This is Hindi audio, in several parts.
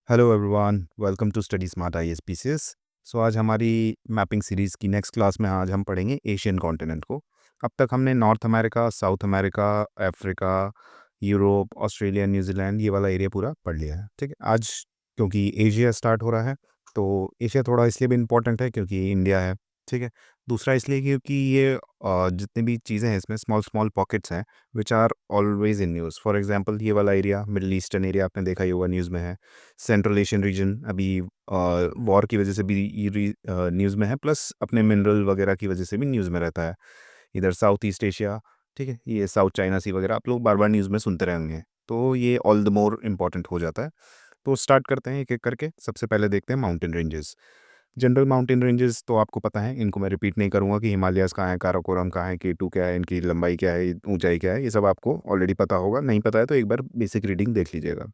Hello everyone, welcome to study smart ISPCS। आज हमारी मैपिंग सीरीज़ की नेक्स्ट क्लास में आज हम पढ़ेंगे एशियन कॉन्टिनेंट को। अब तक हमने north America, south America, Africa, Europe, Australia, New Zealand ये वाला एरिया पूरा पढ़ लिया है। ठीक है, आज क्योंकि एशिया स्टार्ट हो रहा है तो एशिया थोड़ा इसलिए भी इम्पोर्टेंट है क्योंकि इंडिया है। ठीक है, दूसरा इसलिए क्योंकि ये जितनी भी चीज़ें हैं इसमें स्मॉल स्मॉल पॉकेट्स हैं which are always in news. For example ये वाला एरिया मिडिल ईस्टर्न एरिया आपने देखा ही होगा, न्यूज़ में है। सेंट्रल एशियन रीजन अभी वॉर की वजह से भी न्यूज़ में है, प्लस अपने मिनरल वगैरह की वजह से भी न्यूज़ में रहता है। इधर साउथ ईस्ट एशिया, ठीक है, ये साउथ चाइना सी वगैरह आप लोग बार बार न्यूज़ में सुनते रहेंगे, तो ये ऑल द मोर इम्पॉर्टेंट हो जाता है। तो स्टार्ट करते हैं एक एक करके। सबसे पहले देखते हैं mountain ranges. General mountain ranges तो आपको पता है, इनको मैं रिपीट नहीं करूंगा कि हिमालयाज़ कहाँ है, काराकोरम कहाँ है, K2 क्या है, इनकी लंबाई क्या है, ऊंचाई क्या है, ये सब आपको ऑलरेडी पता होगा। नहीं पता है तो एक बार बेसिक रीडिंग देख लीजिएगा।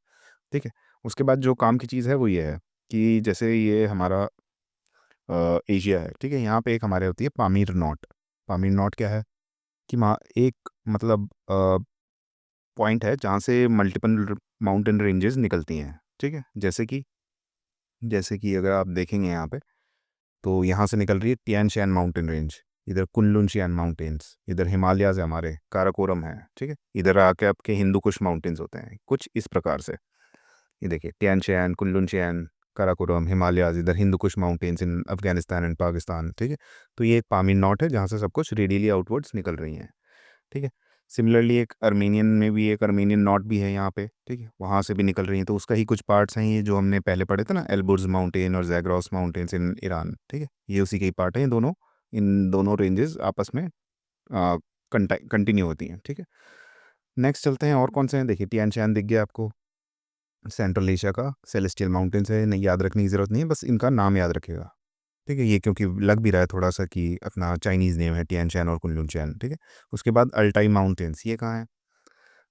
ठीक है, उसके बाद जो काम की चीज़ है वो ये है कि जैसे ये हमारा एशिया है, ठीक है, यहाँ पे एक हमारे होती है पामीर नॉट। पामीर नॉट क्या है कि एक मतलब पॉइंट है जहाँ से मल्टीपल माउंटेन रेंजेस निकलती हैं। ठीक है, जैसे कि अगर आप देखेंगे यहाँ पे, तो यहाँ से निकल रही है तियान शान माउंटेन रेंज, इधर कुनलुन शियान माउंटेन्स, इधर हिमालयाज है हमारे, काराकोरम है। ठीक है, इधर आके आपके हिंदू कुश माउंटेन्स होते हैं, कुछ इस प्रकार से। ये देखिए, Tian Shan, Kunlun शियान, Karakoram, Himalayas, इधर Hindu Kush mountains in Afghanistan and Pakistan. ठीक है, तो ये एक पामीर नॉट है जहाँ से सब कुछ रेडियली आउटवर्ड्स निकल रही हैं। ठीक है, सिमिलरली एक अर्मेनियन में भी एक अर्मेनियन नॉट भी है यहाँ पे। ठीक है, वहाँ से भी निकल रही हैं, तो उसका ही कुछ पार्ट्स हैं ये जो हमने पहले पढ़े थे ना, एल्बुर्ज माउंटेन और जैग्रॉस माउंटेन्स इन ईरान। ठीक है, ये उसी के ही पार्ट हैं। इन दोनों रेंजेस आपस में कंटिन्यू होती हैं। ठीक है, नेक्स्ट चलते हैं और कौन से हैं। देखिए, तियान शान दिख गया आपको, सेंट्रल एशिया का सेलेस्टियल माउंटेन्स है, नहीं याद रखने की ज़रूरत नहीं है, बस इनका नाम याद रखेगा। ठीक है, ये क्योंकि लग भी रहा है थोड़ा सा कि अपना चाइनीज़ नेम है, तियान शान और कुनलुन शान। ठीक है, उसके बाद अल्टाई माउंटेन्स, ये कहाँ है?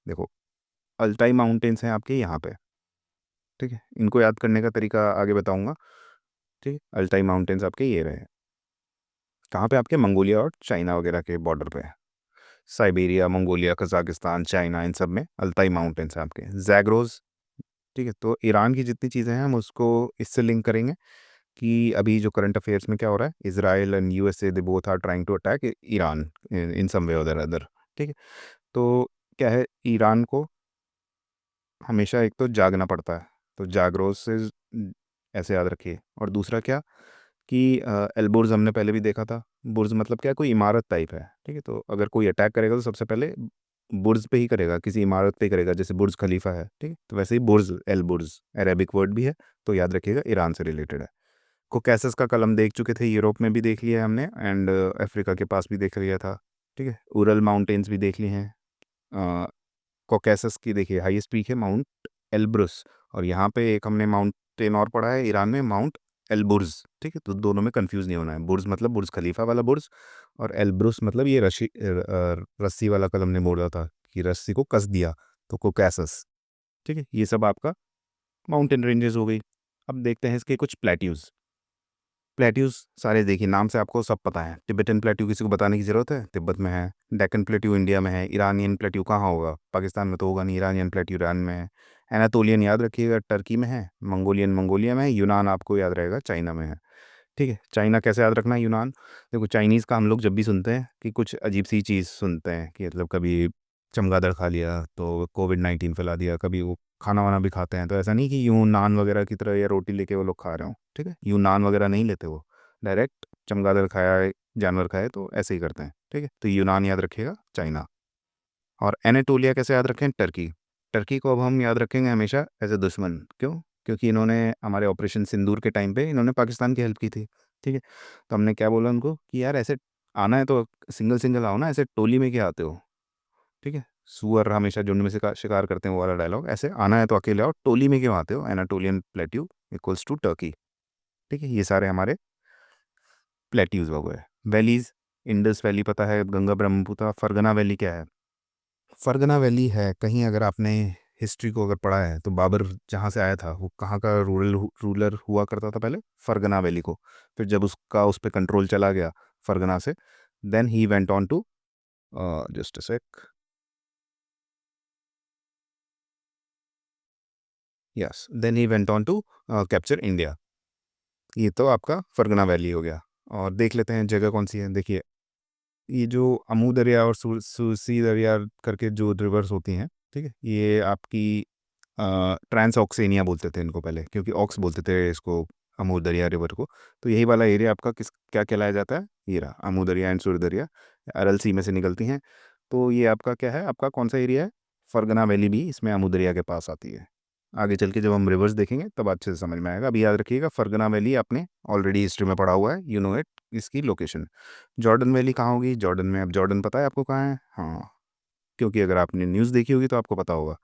देखो, अल्टाई माउंटेन्स हैं आपके यहाँ पे। ठीक है, इनको याद करने का तरीका आगे बताऊंगा। ठीक है, अल्टाई माउंटेन्स आपके ये रहे, कहाँ पे? आपके मंगोलिया और चाइना वगैरह के बॉर्डर पे है। साइबेरिया, मंगोलिया, कजाकिस्तान, चाइना, इन सब में अल्ताई माउंटेन्स हैं आपके। जैग्रोज, ठीक है, तो ईरान की जितनी चीज़ें हैं हम उसको इससे लिंक करेंगे कि अभी जो करंट अफेयर्स में क्या हो रहा है, Israel and USA they both are trying to attack Iran in some way और अदर। ठीक है, तो क्या है, ईरान को हमेशा एक तो जागना पड़ता है, तो जागरोज से ऐसे याद रखिए। और दूसरा क्या कि एल्बुर्ज हमने पहले भी देखा था। बुर्ज मतलब क्या, कोई इमारत टाइप है। ठीक है, तो अगर कोई अटैक करेगा तो सबसे पहले बुर्ज पे ही करेगा, किसी इमारत पे ही करेगा, जैसे बुर्ज खलीफा है। ठीक है, तो वैसे ही बुर्ज, एल्बुर्ज अरेबिक वर्ड भी है, तो याद रखिएगा ईरान से रिलेटेड है। कोकैसस का कलम देख चुके थे, यूरोप में भी देख लिया है हमने, एंड अफ्रीका के पास भी देख लिया था। ठीक है, उरल माउंटेन्स भी देख लिए हैं। कॉकेसस की देखिए हाईएस्ट पीक है माउंट एल्ब्रुस, और यहाँ पे एक हमने माउंटेन और पढ़ा है ईरान में, माउंट एल्बुर्ज। ठीक है, तो दोनों में कंफ्यूज नहीं होना है। बुर्ज मतलब बुर्ज खलीफा वाला बुर्ज, और एल्ब्रुस मतलब ये रस्सी वाला कल हमने बोला था कि रस्सी को कस दिया, तो कोकैसस। ठीक है, ये सब आपका माउंटेन रेंजेस हो गई। अब देखते हैं इसके कुछ प्लेट्यूज। प्लेट्यूज सारे देखिए, नाम से आपको सब पता है। तिब्बतन प्लेट्यू किसी को बताने की ज़रूरत है, तिब्बत में है। डेक्कन प्लेट्यू इंडिया में है। ईरानियन प्लेट्यू कहाँ होगा? पाकिस्तान में तो होगा नहीं। ईरानियन प्लेट्यू ईरान में है। एनातोलियन याद रखिएगा, टर्की में है। मंगोलियन मंगोलिया में है। यूनान आपको याद रहेगा, चाइना में है। ठीक है, चाइना कैसे याद रखना है? यूनान। देखो, चाइनीज़ का हम लोग जब भी सुनते हैं कि कुछ अजीब सी चीज़ सुनते हैं कि मतलब कभी चमगादड़ खा लिया तो कोविड-19 फैला दिया, कभी वो खाना वाना भी खाते हैं, तो ऐसा नहीं कि यूं नान वगैरह की तरह या रोटी लेके वो लोग खा रहे हो। ठीक है, यूं नान वगैरह नहीं लेते वो, डायरेक्ट चमगादड़ खाया है, जानवर खाए, तो ऐसे ही करते हैं। ठीक है, तो यूनान याद रखिएगा, चाइना। और एनाटोलिया कैसे याद रखें? टर्की। टर्की को अब हम याद रखेंगे हमेशा एज ए दुश्मन। क्यों? क्योंकि इन्होंने हमारे ऑपरेशन सिंदूर के टाइम पे इन्होंने पाकिस्तान की हेल्प की थी। ठीक है, तो हमने क्या बोला उनको कि यार ऐसे आना है तो सिंगल सिंगल आओ ना, ऐसे टोली में क्या आते हो? ठीक है, सुअर हमेशा झुंड में शिकार करते हैं, वो वाला डायलॉग। ऐसे आना है तो अकेले आओ, टोली में क्यों आते हो? Anatolian plateau equals to Turkey. ठीक है, ये सारे हमारे प्लेट्यूज हो गए। वैलीज, इंडस वैली पता है, गंगा ब्रह्मपुत्र। फरगना वैली क्या है? फरगना वैली है, कहीं अगर आपने हिस्ट्री को अगर पढ़ा है तो बाबर जहाँ से आया था वो कहाँ का रूलर हुआ करता था पहले? फरगना वैली को। फिर जब उसका उस पर कंट्रोल चला गया फरगना से, then he went on to, just a sec, yes, then he went on to capture India. ये तो आपका फरगना वैली हो गया। और देख लेते हैं जगह कौन सी है। देखिए, ये जो अमू दरिया और सूसी दरिया करके जो रिवर्स होती हैं, ठीक है, ये आपकी ट्रांस ऑक्सेनिया बोलते थे इनको पहले, क्योंकि ऑक्स बोलते थे इसको, अमू दरिया रिवर को। तो यही वाला एरिया आपका किस क्या कहलाया जाता है, ये रहा अमू दरिया एंड सूर दरिया, अरल सी में से निकलती हैं। तो ये आपका क्या है, आपका कौन सा एरिया है, फरगना वैली भी इसमें अमू दरिया के पास आती है। आगे चल के जब हम रिवर्स देखेंगे तब अच्छे से समझ में आएगा। अभी याद रखिएगा, फरगना वैली आपने ऑलरेडी हिस्ट्री में पढ़ा हुआ है, यू नो इट, इसकी लोकेशन। जॉर्डन वैली कहाँ होगी, जॉर्डन में, अब जॉर्डन पता है आपको कहाँ है? हाँ, क्योंकि अगर आपने न्यूज़ देखी होगी तो आपको पता होगा।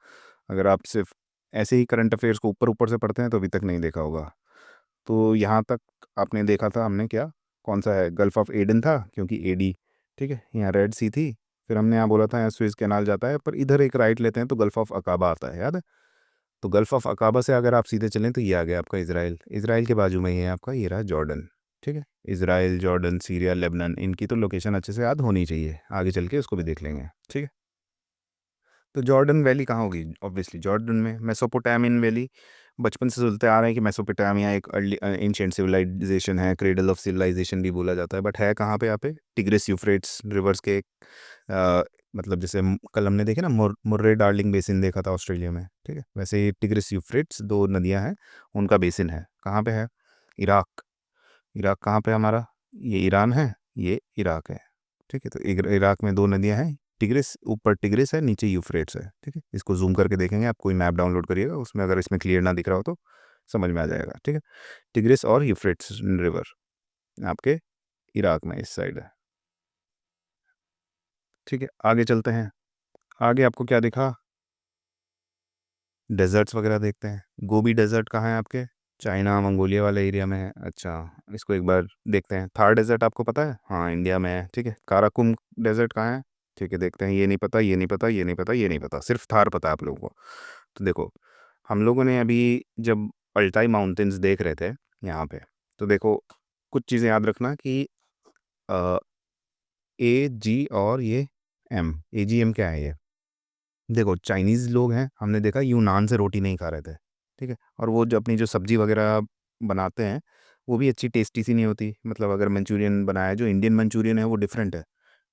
अगर आप सिर्फ ऐसे ही करंट अफेयर्स को ऊपर ऊपर से पढ़ते हैं तो अभी तक नहीं देखा होगा। तो यहाँ तक आपने देखा था हमने क्या, कौन सा है, गल्फ ऑफ एडन था, क्योंकि एडी, ठीक है, यहाँ रेड सी थी। फिर हमने यहाँ बोला था यहाँ स्विस कैनाल जाता है, पर इधर एक राइट लेते हैं तो गल्फ ऑफ अकाबा आता है, याद है? तो गल्फ ऑफ अकाबा से अगर आप सीधे चलें तो ये आ गया आपका इसराइल। इसराइल के बाजू में ही है आपका, ये रहा जॉर्डन। ठीक है, इसराइल, जॉर्डन, सीरिया, लेबनान, इनकी तो लोकेशन अच्छे से याद होनी चाहिए, आगे चल के उसको भी देख लेंगे। ठीक है, तो जॉर्डन वैली कहाँ होगी, ऑब्वियसली जॉर्डन में। मेसोपोटामियन वैली, बचपन से सुनते आ रहे हैं कि मेसोपोटामिया एक अर्ली एंशिएंट सिविलाइजेशन है, क्रेडल ऑफ सिविलाइजेशन भी बोला जाता है, बट है कहाँ पे यहाँ पे, टिग्रिस यूफ्रेट्स रिवर्स के अ, मतलब जैसे कल हमने देखे ना, मुर्रे डार्लिंग बेसिन देखा था ऑस्ट्रेलिया में, ठीक है, वैसे ये टिग्रिस यूफ्रेट्स दो नदियाँ हैं, उनका बेसिन है। कहाँ पे है, इराक। इराक कहाँ पे है हमारा, ये ईरान है, ये इराक है। ठीक है, तो इराक में दो नदियां हैं, टिग्रिस, ऊपर टिग्रिस है, नीचे यूफ्रेट्स है। ठीक है, इसको जूम करके देखेंगे, आप कोई मैप डाउनलोड करिएगा, उसमें अगर इसमें क्लियर ना दिख रहा हो तो समझ में आ जाएगा। ठीक है, टिग्रिस और यूफ्रेट्स रिवर आपके इराक में इस साइड है। ठीक है, आगे चलते हैं। आगे आपको क्या दिखा, डेजर्ट्स वगैरह देखते हैं। गोबी डेजर्ट कहाँ है आपके, चाइना मंगोलिया वाले एरिया में है। अच्छा, इसको एक बार देखते हैं। थार डेजर्ट आपको पता है, हाँ इंडिया में है। ठीक है, काराकुम डेजर्ट कहाँ है, ठीक है, देखते हैं। ये नहीं पता, ये नहीं पता, ये नहीं पता, ये नहीं पता, सिर्फ थार पता है आप लोगों को। तो देखो, हम लोगों ने अभी जब अल्टाई माउंटेन्स देख रहे थे यहाँ पे, तो देखो कुछ चीज़ें याद रखना कि ए जी और ये एम, ए जी एम क्या है ये, देखो चाइनीज़ लोग हैं, हमने देखा यूनान से रोटी नहीं खा रहे थे। ठीक है, और वो जो अपनी जो सब्ज़ी वगैरह बनाते हैं वो भी अच्छी टेस्टी सी नहीं होती। मतलब अगर मंचूरियन बनाया, जो इंडियन मंचूरियन है वो डिफरेंट है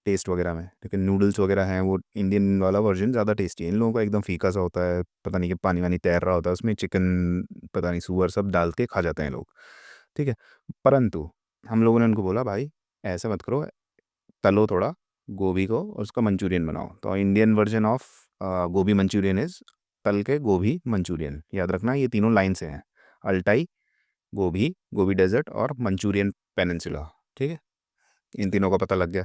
टेस्ट वगैरह में, लेकिन नूडल्स वगैरह हैं वो इंडियन वाला वर्जन ज़्यादा टेस्टी है। इन लोगों का एकदम फीका सा होता है, पता नहीं कि पानी वानी तैर रहा होता है उसमें, चिकन पता नहीं सुअर सब डाल के खा जाते हैं लोग। ठीक है, परंतु हम लोगों ने उनको बोला भाई ऐसा मत करो, तलो थोड़ा गोभी को और उसका मंचूरियन बनाओ। तो इंडियन वर्जन ऑफ गोभी मंचूरियन इज़ तल के गोभी मंचूरियन। याद रखना ये तीनों लाइन से हैं, अल्टाई, गोभी, गोभी डेजर्ट और मंचूरियन पेनिनसुला। ठीक है, इन तीनों का पता लग गया।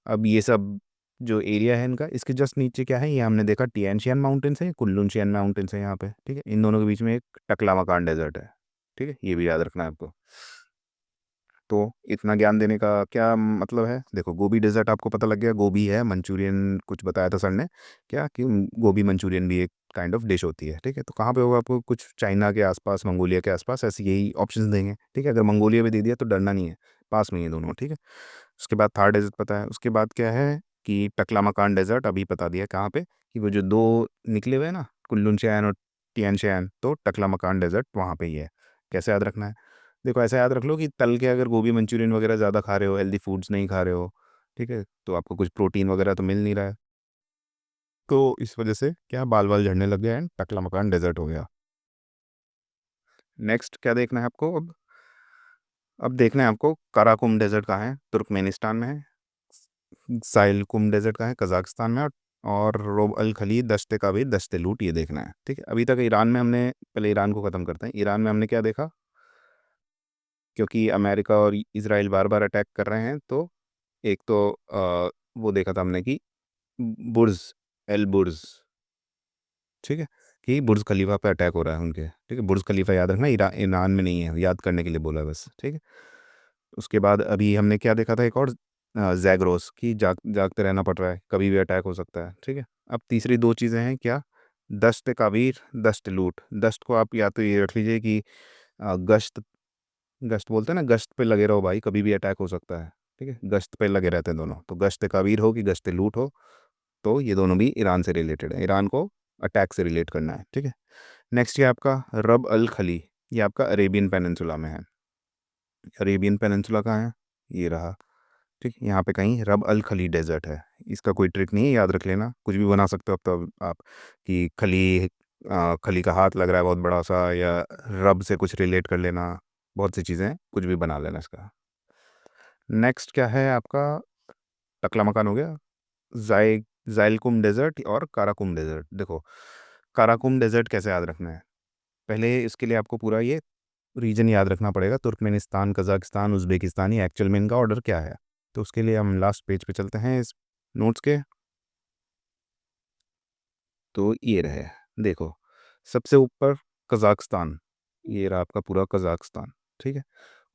अब ये सब जो एरिया है इनका, इसके जस्ट नीचे क्या है, ये हमने देखा टियानशियान माउंटेन्स है, कुल्लूनशियान माउंटेन्स है यहाँ पे। ठीक है, इन दोनों के बीच में एक टकलामाकान डेजर्ट है। ठीक है, ये भी याद रखना है आपको। तो इतना ज्ञान देने का क्या मतलब है, देखो गोभी डेजर्ट आपको पता लग गया, गोभी है, मंचूरियन कुछ बताया था सर ने, क्या कि गोभी मंचूरियन भी एक काइंड ऑफ डिश होती है। ठीक है, तो कहाँ पे होगा आपको, कुछ चाइना के आसपास, मंगोलिया के आसपास, ऐसे यही ऑप्शंस देंगे। ठीक है, अगर मंगोलिया भी दे दिया तो डरना नहीं है, पास में ही है दोनों। ठीक है, उसके बाद थार डेजर्ट पता है, उसके बाद क्या है कि टकलामाकान डेजर्ट अभी बता दिया कहाँ पे, कि वो जो दो निकले हुए हैं ना, कुल्लून शयान और तियान शयान, तो टकलामाकान डेजर्ट वहाँ पे ही है। कैसे याद रखना है, देखो ऐसा याद रख लो कि तल के अगर गोभी मंचूरियन वगैरह ज़्यादा खा रहे हो, हेल्दी फूड्स नहीं खा रहे हो, ठीक है, तो आपको कुछ प्रोटीन वगैरह तो मिल नहीं रहा है, तो इस वजह से क्या बाल बाल झड़ने लग गए एंड टकला मकान डेजर्ट हो गया। नेक्स्ट क्या देखना है आपको, अब देखना है आपको काराकुम डेजर्ट कहाँ है, तुर्कमेनिस्तान में है। साइलकुम डेजर्ट कहाँ है, कजाकिस्तान में। और रोब अल खली, दश्त काबिर, दश्त लूट, ये देखना है। ठीक है, अभी तक ईरान में हमने, पहले ईरान को ख़त्म करते हैं। ईरान में हमने क्या देखा, क्योंकि अमेरिका और इसराइल बार बार अटैक कर रहे हैं, तो एक तो वो देखा था हमने कि बुर्ज, एल बुर्ज, ठीक है, कि बुर्ज खलीफा पे अटैक हो रहा है उनके। ठीक है, बुर्ज खलीफा याद रखना, ईरान में नहीं है, याद करने के लिए बोला है बस। ठीक है, उसके बाद अभी हमने क्या देखा था, एक और जैगरोस की, जागते रहना पड़ रहा है, कभी भी अटैक हो सकता है। ठीक है, अब तीसरी दो चीज़ें हैं क्या, दस्त काबीर, दस्त लूट। दस्त को आप या तो ये रख लीजिए कि गश्त, गश्त बोलते हैं ना, गश्त पे लगे रहो भाई, कभी भी अटैक हो सकता है। ठीक है, गश्त पे लगे रहते हैं दोनों, तो गश्त काबीर हो कि गश्त लूट हो, तो ये दोनों भी ईरान से रिलेटेड है, ईरान को अटैक से रिलेट करना है। ठीक है, नेक्स्ट है आपका रब अल खली, ये आपका अरेबियन पेनिनसुला में है। अरेबियन पेनिनसुला कहाँ है? ये रहा। ठीक, यहाँ पे कहीं रब अल खली डेजर्ट है। इसका कोई ट्रिक नहीं है, याद रख लेना, कुछ भी बना सकते हो अब तो आप कि खली, खली का हाथ लग रहा है बहुत बड़ा सा, या रब से कुछ रिलेट कर लेना, बहुत सी चीज़ें हैं, कुछ भी बना लेना इसका। नेक्स्ट क्या है आपका? टकला मकान हो गया, जाय जाइलकुम डेजर्ट और काराकुम डेजर्ट। देखो, काराकुम डेजर्ट कैसे याद रखना है? पहले इसके लिए आपको पूरा ये रीजन याद रखना पड़ेगा, तुर्कमेनिस्तान, कजाकिस्तान, उज़्बेकिस्तान, ये एक्चुअल में इनका ऑर्डर क्या है। तो उसके लिए हम लास्ट पेज पे चलते हैं इस नोट्स के। तो ये रहे, देखो, सबसे ऊपर कजाकिस्तान, ये रहा आपका पूरा कजाकिस्तान। ठीक है,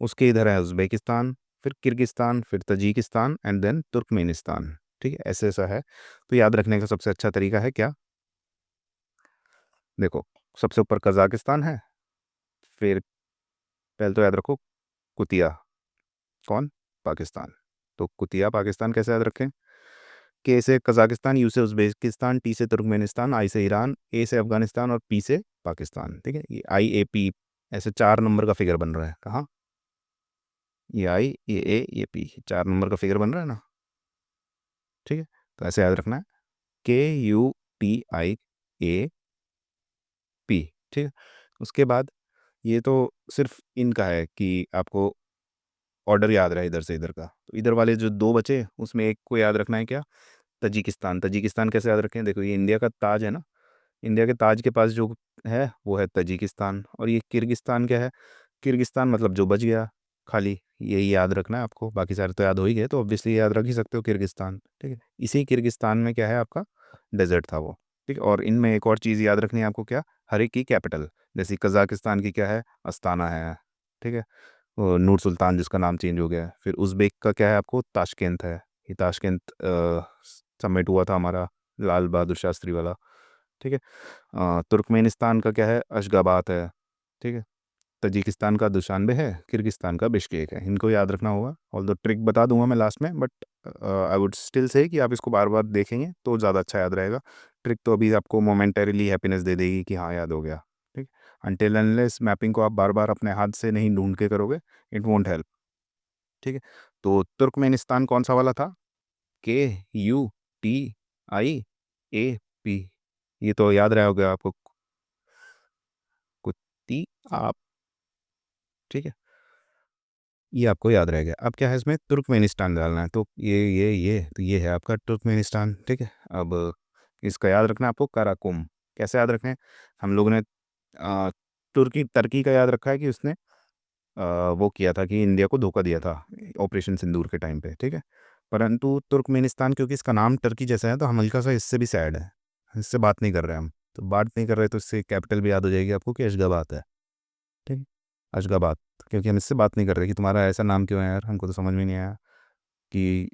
उसके इधर है उज़्बेकिस्तान, फिर किर्गिस्तान, फिर तजिकिस्तान एंड देन तुर्कमेनिस्तान। ठीक है, ऐसे ऐसा है। तो याद रखने का सबसे अच्छा तरीका है क्या? देखो, सबसे ऊपर कजाकिस्तान है, फिर पहले तो याद रखो कुतिया, कौन? पाकिस्तान। तो कुतिया पाकिस्तान कैसे याद रखें? के से कजाकिस्तान, यू से उज़्बेकिस्तान, टी से तुर्कमेनिस्तान, आई से ईरान, ए से अफगानिस्तान और पी से पाकिस्तान। ठीक है, ये IAP, ऐसे 4 नंबर का फिगर बन रहा है। कहाँ? ये आई, ये ए, ये पी, 4 नंबर का फिगर बन रहा है ना। ठीक है, तो ऐसे याद रखना है, KUTIAP। ठीक है, उसके बाद ये तो सिर्फ इनका है कि आपको ऑर्डर याद रहे इधर से इधर का। तो इधर वाले जो दो बचे उसमें एक को याद रखना है क्या? तजिकिस्तान। तजिकिस्तान कैसे याद रखें? देखो, ये इंडिया का ताज है ना, इंडिया के ताज के पास जो है वो है तजिकिस्तान। और ये किर्गिस्तान क्या है? किर्गिस्तान मतलब जो बच गया खाली, यही याद रखना है आपको। बाकी सारे तो याद हो ही गए, तो ऑब्वियसली याद रख ही सकते हो किर्गिस्तान। ठीक है, इसी किर्गिस्तान में क्या है आपका? डेजर्ट था वो। ठीक है, और इनमें एक और चीज़ याद रखनी है आपको क्या? हर एक की कैपिटल, जैसे कजाकिस्तान की क्या है? अस्ताना है। ठीक है, वो नूर सुल्तान जिसका नाम चेंज हो गया है। फिर उज़्बेक का क्या है आपको? ताशकेंत है। ये ताशकेंत समिट हुआ था हमारा, लाल बहादुर शास्त्री वाला। ठीक है, तुर्कमेनिस्तान का क्या है? अशगाबाद है। ठीक है, तजिकिस्तान का दुशानबे है, किर्गिस्तान का बिश्केक है। इनको याद रखना होगा, ऑल दो ट्रिक बता दूंगा मैं लास्ट में, but I would still say कि आप इसको बार बार देखेंगे तो ज़्यादा अच्छा याद रहेगा। ट्रिक तो अभी आपको मोमेंटरीली हैप्पीनेस दे देगी कि हाँ याद हो गया। ठीक, अनटिल अनलेस मैपिंग को आप बार बार अपने हाथ से नहीं ढूंढ के करोगे, इट वोंट हेल्प। ठीक है, तो तुर्कमेनिस्तान कौन सा वाला था? KUTIAP, ये तो याद रहा होगा आपको, कुत्ती आप। ठीक है, ये आपको याद रहेगा। अब क्या है, इसमें तुर्कमेनिस्तान डालना है, तो ये तो ये है आपका तुर्कमेनिस्तान। ठीक है, अब इसका याद रखना है आपको काराकुम। कैसे याद रखें? हम लोगों ने तुर्की टर्की का याद रखा है कि उसने वो किया था कि इंडिया को धोखा दिया था ऑपरेशन सिंदूर के टाइम पे। ठीक है, परंतु तुर्कमेनिस्तान क्योंकि इसका नाम टर्की जैसा है, तो हम हल्का सा इससे भी सैड है, इससे बात नहीं कर रहे हम। तो बात नहीं कर रहे तो इससे कैपिटल भी याद हो जाएगी आपको कि अशगाबाद है। ठीक है, अशगाबाद, क्योंकि हम इससे बात नहीं कर रहे कि तुम्हारा ऐसा नाम क्यों है यार, हमको तो समझ में नहीं आया कि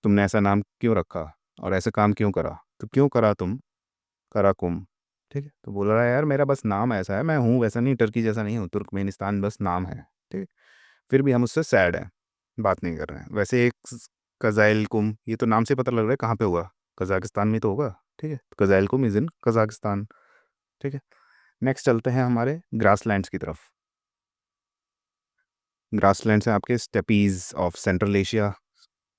तुमने ऐसा नाम क्यों रखा और ऐसा काम क्यों करा, तो क्यों करा तुम कराकुम। ठीक है, तो बोल रहा है यार मेरा बस नाम ऐसा है, मैं हूँ वैसा नहीं, टर्की जैसा नहीं हूँ, तुर्कमेनिस्तान बस नाम है। ठीक है, फिर भी हम उससे सैड हैं, बात नहीं कर रहे हैं। वैसे एक कजाइल कुम, ये तो नाम से पता लग रहा है कहाँ पे होगा, कजाकिस्तान में तो होगा। ठीक है, कजाइल कुम इज़ इन कजाकिस्तान। ठीक है, नेक्स्ट चलते हैं हमारे ग्रासलैंड्स की तरफ। ग्रासलैंड्स हैं आपके स्टेपीज़ ऑफ सेंट्रल एशिया।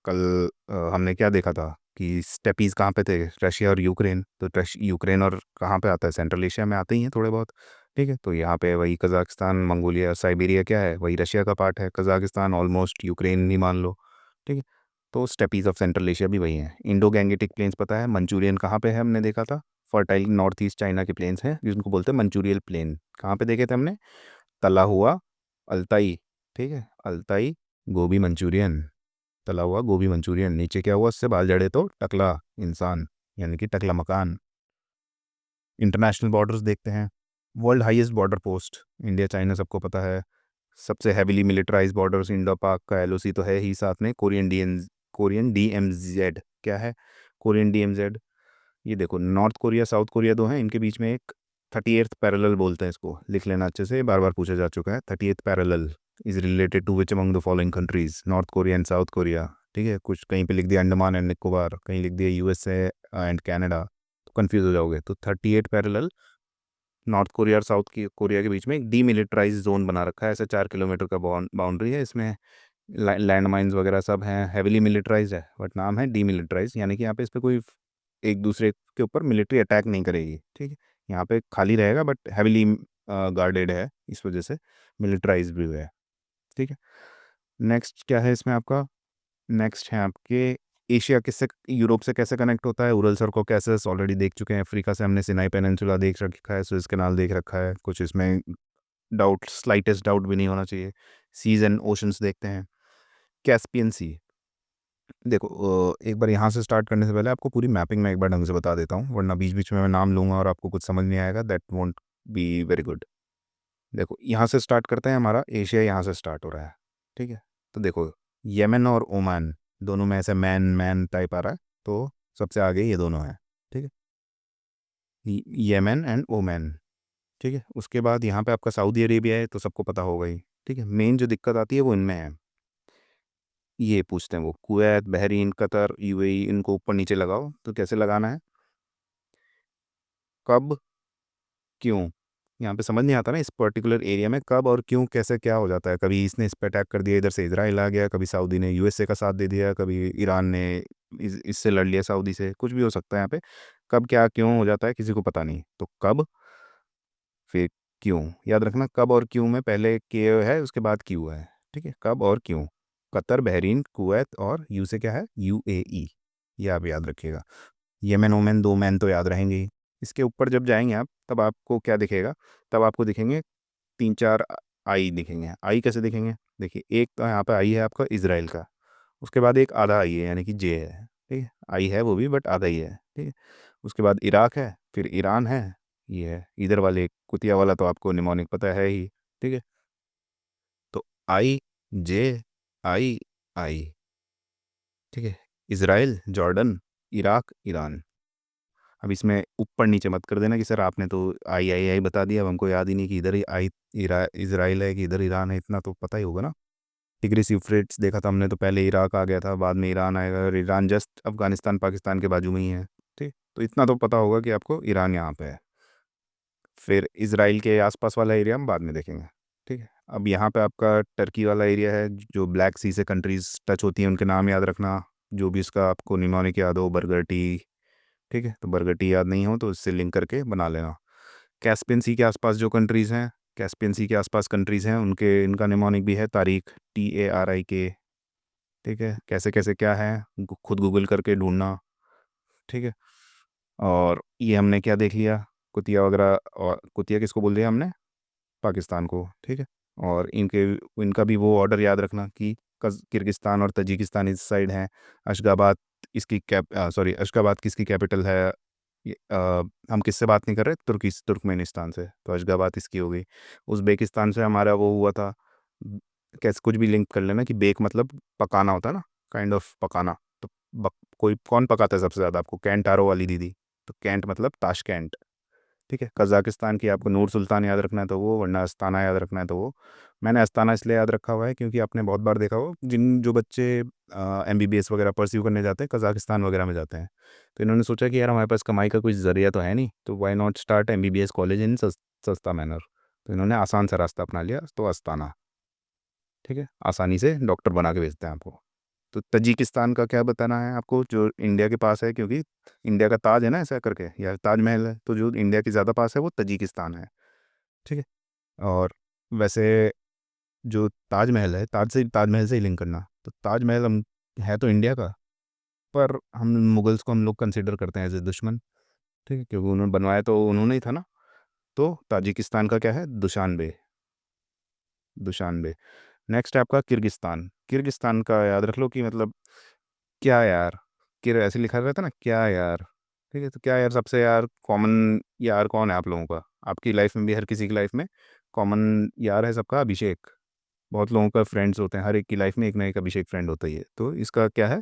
कल हमने क्या देखा था कि स्टेपीज़ कहाँ पे थे? रशिया और यूक्रेन। तो यूक्रेन और कहाँ पे आता है? सेंट्रल एशिया में आते ही हैं थोड़े बहुत। ठीक है, तो यहाँ पे वही कजाकिस्तान, मंगोलिया, साइबेरिया क्या है? वही रशिया का पार्ट है। कजाकिस्तान ऑलमोस्ट यूक्रेन ही मान लो। ठीक है, तो स्टेपीज़ ऑफ सेंट्रल एशिया भी वही हैं। इंडो गैंगेटिक प्लेन्स पता है? मंचूरियन कहाँ पे है हमने देखा था? फर्टाइल नॉर्थ ईस्ट चाइना के प्लेन्स हैं जिनको बोलते हैं मंचूरियल प्लेन। कहाँ पे देखे थे हमने? तला हुआ अल्ताई। ठीक है, अल्ताई गोभी मंचूरियन, तला हुआ गोभी मंचूरियन। नीचे क्या हुआ? उससे बाल जड़े तो टकला इंसान, यानी कि टकला मकान। इंटरनेशनल बॉर्डर्स देखते हैं। World highest border post, India China सबको पता है। सबसे हैविली मिलिटराइज बॉर्डर्स, इंडो पाक का LOC तो है ही, साथ में कोरियन DMZ। क्या है कोरियन DMZ? ये देखो, नॉर्थ कोरिया साउथ कोरिया दो हैं, इनके बीच में एक 38th पैरेलल बोलते हैं इसको, लिख लेना अच्छे से, बार बार पूछा जा चुका है। 38th parallel is related to which among the following countries? North Korea and South Korea. ठीक है, कुछ कहीं पे लिख दिया अंडमान एंड निकोबार, कहीं लिख दिया USA एंड कनाडा, तो कंफ्यूज हो जाओगे। तो 38 पैरेलल नॉर्थ कोरिया और साउथ की कोरिया के बीच में एक डीमिलिटराइज जोन बना रखा है, ऐसे 4 किलोमीटर का बाउंड्री है। इसमें लैंड माइंस वगैरह सब हैं, हैविली मिलिटराइज है, बट नाम है डीमिलिटराइज, यानी कि यहाँ पे इस पे कोई एक दूसरे के ऊपर मिलिट्री अटैक नहीं करेगी, ठीक है। यहाँ पे खाली रहेगा बट हैविली गार्डेड है, इस वजह से मिलिटराइज भी हुआ है, ठीक है। नेक्स्ट क्या है इसमें आपका, नेक्स्ट है आपके एशिया किससे, यूरोप से कैसे कनेक्ट होता है, उरल सर को कैसे ऑलरेडी देख चुके हैं। अफ्रीका से हमने सिनाई पेनिनसुला देख रखा है, सुएज कैनाल देख रखा है, कुछ इसमें डाउट, स्लाइटेस्ट डाउट भी नहीं होना चाहिए। सीज एंड ओशंस देखते हैं। कैस्पियन सी, देखो एक बार यहाँ से स्टार्ट करने से पहले आपको पूरी मैपिंग में एक बार ढंग से बता देता हूँ, वरना बीच बीच में मैं नाम लूँगा और आपको कुछ समझ नहीं आएगा, that won't be very good. देखो यहाँ से स्टार्ट करते हैं, हमारा एशिया यहाँ से स्टार्ट हो रहा है, ठीक है। तो देखो यमन और ओमान दोनों में ऐसे मैन मैन टाइप आ रहा है, तो सबसे आगे ये दोनों हैं, ठीक है, यमन एंड ओमान, ठीक है। उसके बाद यहाँ पे आपका सऊदी अरेबिया है, तो सबको पता होगा ही, ठीक है। मेन जो दिक्कत आती है वो इनमें है, ये पूछते हैं वो कुवैत, बहरीन, कतर, यूएई, इनको ऊपर नीचे लगाओ, तो कैसे लगाना है, कब, क्यों। यहाँ पे समझ नहीं आता ना इस पर्टिकुलर एरिया में कब और क्यों कैसे क्या हो जाता है, कभी इसने इस पे अटैक कर दिया, इधर से इजराइल आ गया, कभी सऊदी ने यूएसए का साथ दे दिया, कभी ईरान ने इससे लड़ लिया सऊदी से, कुछ भी हो सकता है यहाँ पे। कब क्या क्यों हो जाता है किसी को पता नहीं, तो कब फिर क्यों, याद रखना कब और क्यों में पहले के है उसके बाद क्यों है, ठीक है। कब और क्यों, कतर, बहरीन, कुवैत और यू से क्या है, यूएई, ये आप याद रखिएगा। येमेन ओमेन दो मैन तो याद रहेंगे ही। इसके ऊपर जब जाएंगे आप तब आपको क्या दिखेगा, तब आपको दिखेंगे तीन चार आई दिखेंगे। आई कैसे दिखेंगे, देखिए एक तो यहाँ पे आई है आपका इसराइल का, उसके बाद एक आधा आई है यानी कि जे है, ठीक है। आई है वो भी बट आधा ही है, ठीक है। उसके बाद इराक है, फिर ईरान है, ये है इधर वाले कुतिया वाला तो आपको निमोनिक पता है ही, ठीक है। तो आई, जे, आई, आई, ठीक है। Israel, Jordan, Iraq, Iran. अब इसमें ऊपर नीचे मत कर देना कि सर आपने तो आई बता दिया, अब हमको याद ही नहीं कि इधर ही इसराइल है कि इधर ईरान है, इतना तो पता ही होगा ना। टिग्रिस यूफ्रेट्स देखा था हमने, तो पहले इराक आ गया था, बाद में ईरान आएगा, और ईरान जस्ट अफगानिस्तान पाकिस्तान के बाजू में ही है, ठीक। तो इतना तो पता होगा कि आपको ईरान यहाँ पे है। फिर इसराइल के आसपास वाला एरिया हम बाद में देखेंगे, ठीक है। अब यहाँ पे आपका टर्की वाला एरिया है, जो ब्लैक सी से कंट्रीज टच होती हैं, उनके नाम याद रखना, जो भी इसका आपको निमोनिक याद हो, बर्गर टी, ठीक है। तो बर्गर टी याद नहीं हो तो इससे लिंक करके बना लेना। कैस्पियन सी के आसपास जो कंट्रीज़ हैं, कैस्पियन सी के आसपास कंट्रीज़ हैं, उनके इनका निमोनिक भी है तारीख, TARIK, ठीक है। कैसे कैसे क्या है खुद गूगल करके ढूंढना, ठीक है। और ये हमने क्या देख लिया, कुतिया वगैरह, और कुतिया किसको बोल दिया हमने, पाकिस्तान को, ठीक है। और इनके, इनका भी वो ऑर्डर याद रखना कि किर्गिस्तान और तजिकिस्तान इस साइड हैं। अशगाबाद इसकी सॉरी अशगाबाद किसकी कैपिटल है, हम किससे बात नहीं कर रहे, तुर्कमेनिस्तान से, तो अशगाबाद इसकी हो गई। उज़्बेकिस्तान से हमारा वो हुआ था, कैसे कुछ भी लिंक कर लेना कि बेक मतलब पकाना होता है ना, काइंड ऑफ पकाना। तो कोई कौन पकाता है सबसे ज़्यादा, आपको कैंट आरो वाली दीदी, तो कैंट मतलब ताशकंद, ठीक है। कज़ाकिस्तान की आपको नूर सुल्तान याद रखना है तो वो, वरना अस्ताना याद रखना है तो वो। मैंने अस्ताना इसलिए याद रखा हुआ है क्योंकि आपने बहुत बार देखा हो जिन जो बच्चे MBBS वगैरह परस्यू करने जाते हैं कज़ाकिस्तान वगैरह में जाते हैं, तो इन्होंने सोचा कि यार हमारे पास कमाई का कुछ ज़रिया तो है नहीं, तो why not start MBBS college in सस्ता मैनर, तो इन्होंने आसान सा रास्ता अपना लिया, तो अस्ताना, ठीक है। आसानी से डॉक्टर बना के भेजते हैं आपको। तो तजिकिस्तान का क्या बताना है आपको, जो इंडिया के पास है, क्योंकि इंडिया का ताज है ना ऐसा करके, या ताजमहल है, तो जो इंडिया के ज़्यादा पास है वो तजिकिस्तान है, ठीक है। और वैसे जो ताजमहल है, ताजमहल से ही लिंक करना, तो ताजमहल हम है तो इंडिया का, पर हम मुगल्स को हम लोग कंसिडर करते हैं एज ए दुश्मन, ठीक है, क्योंकि उन्होंने बनवाया तो उन्होंने ही था ना। तो ताजिकिस्तान का क्या है, दुशानबे, दुशानबे। नेक्स्ट है आपका किर्गिस्तान। किर्गिस्तान का याद रख लो कि मतलब क्या यार, ऐसे लिखा रहता है ना क्या यार, ठीक है। तो क्या यार सबसे यार कॉमन यार कौन है आप लोगों का, आपकी लाइफ में भी, हर किसी की लाइफ में कॉमन यार है सबका, अभिषेक। बहुत लोगों का फ्रेंड्स होते हैं, हर एक की लाइफ में एक ना एक अभिषेक फ्रेंड होता ही है, तो इसका क्या है,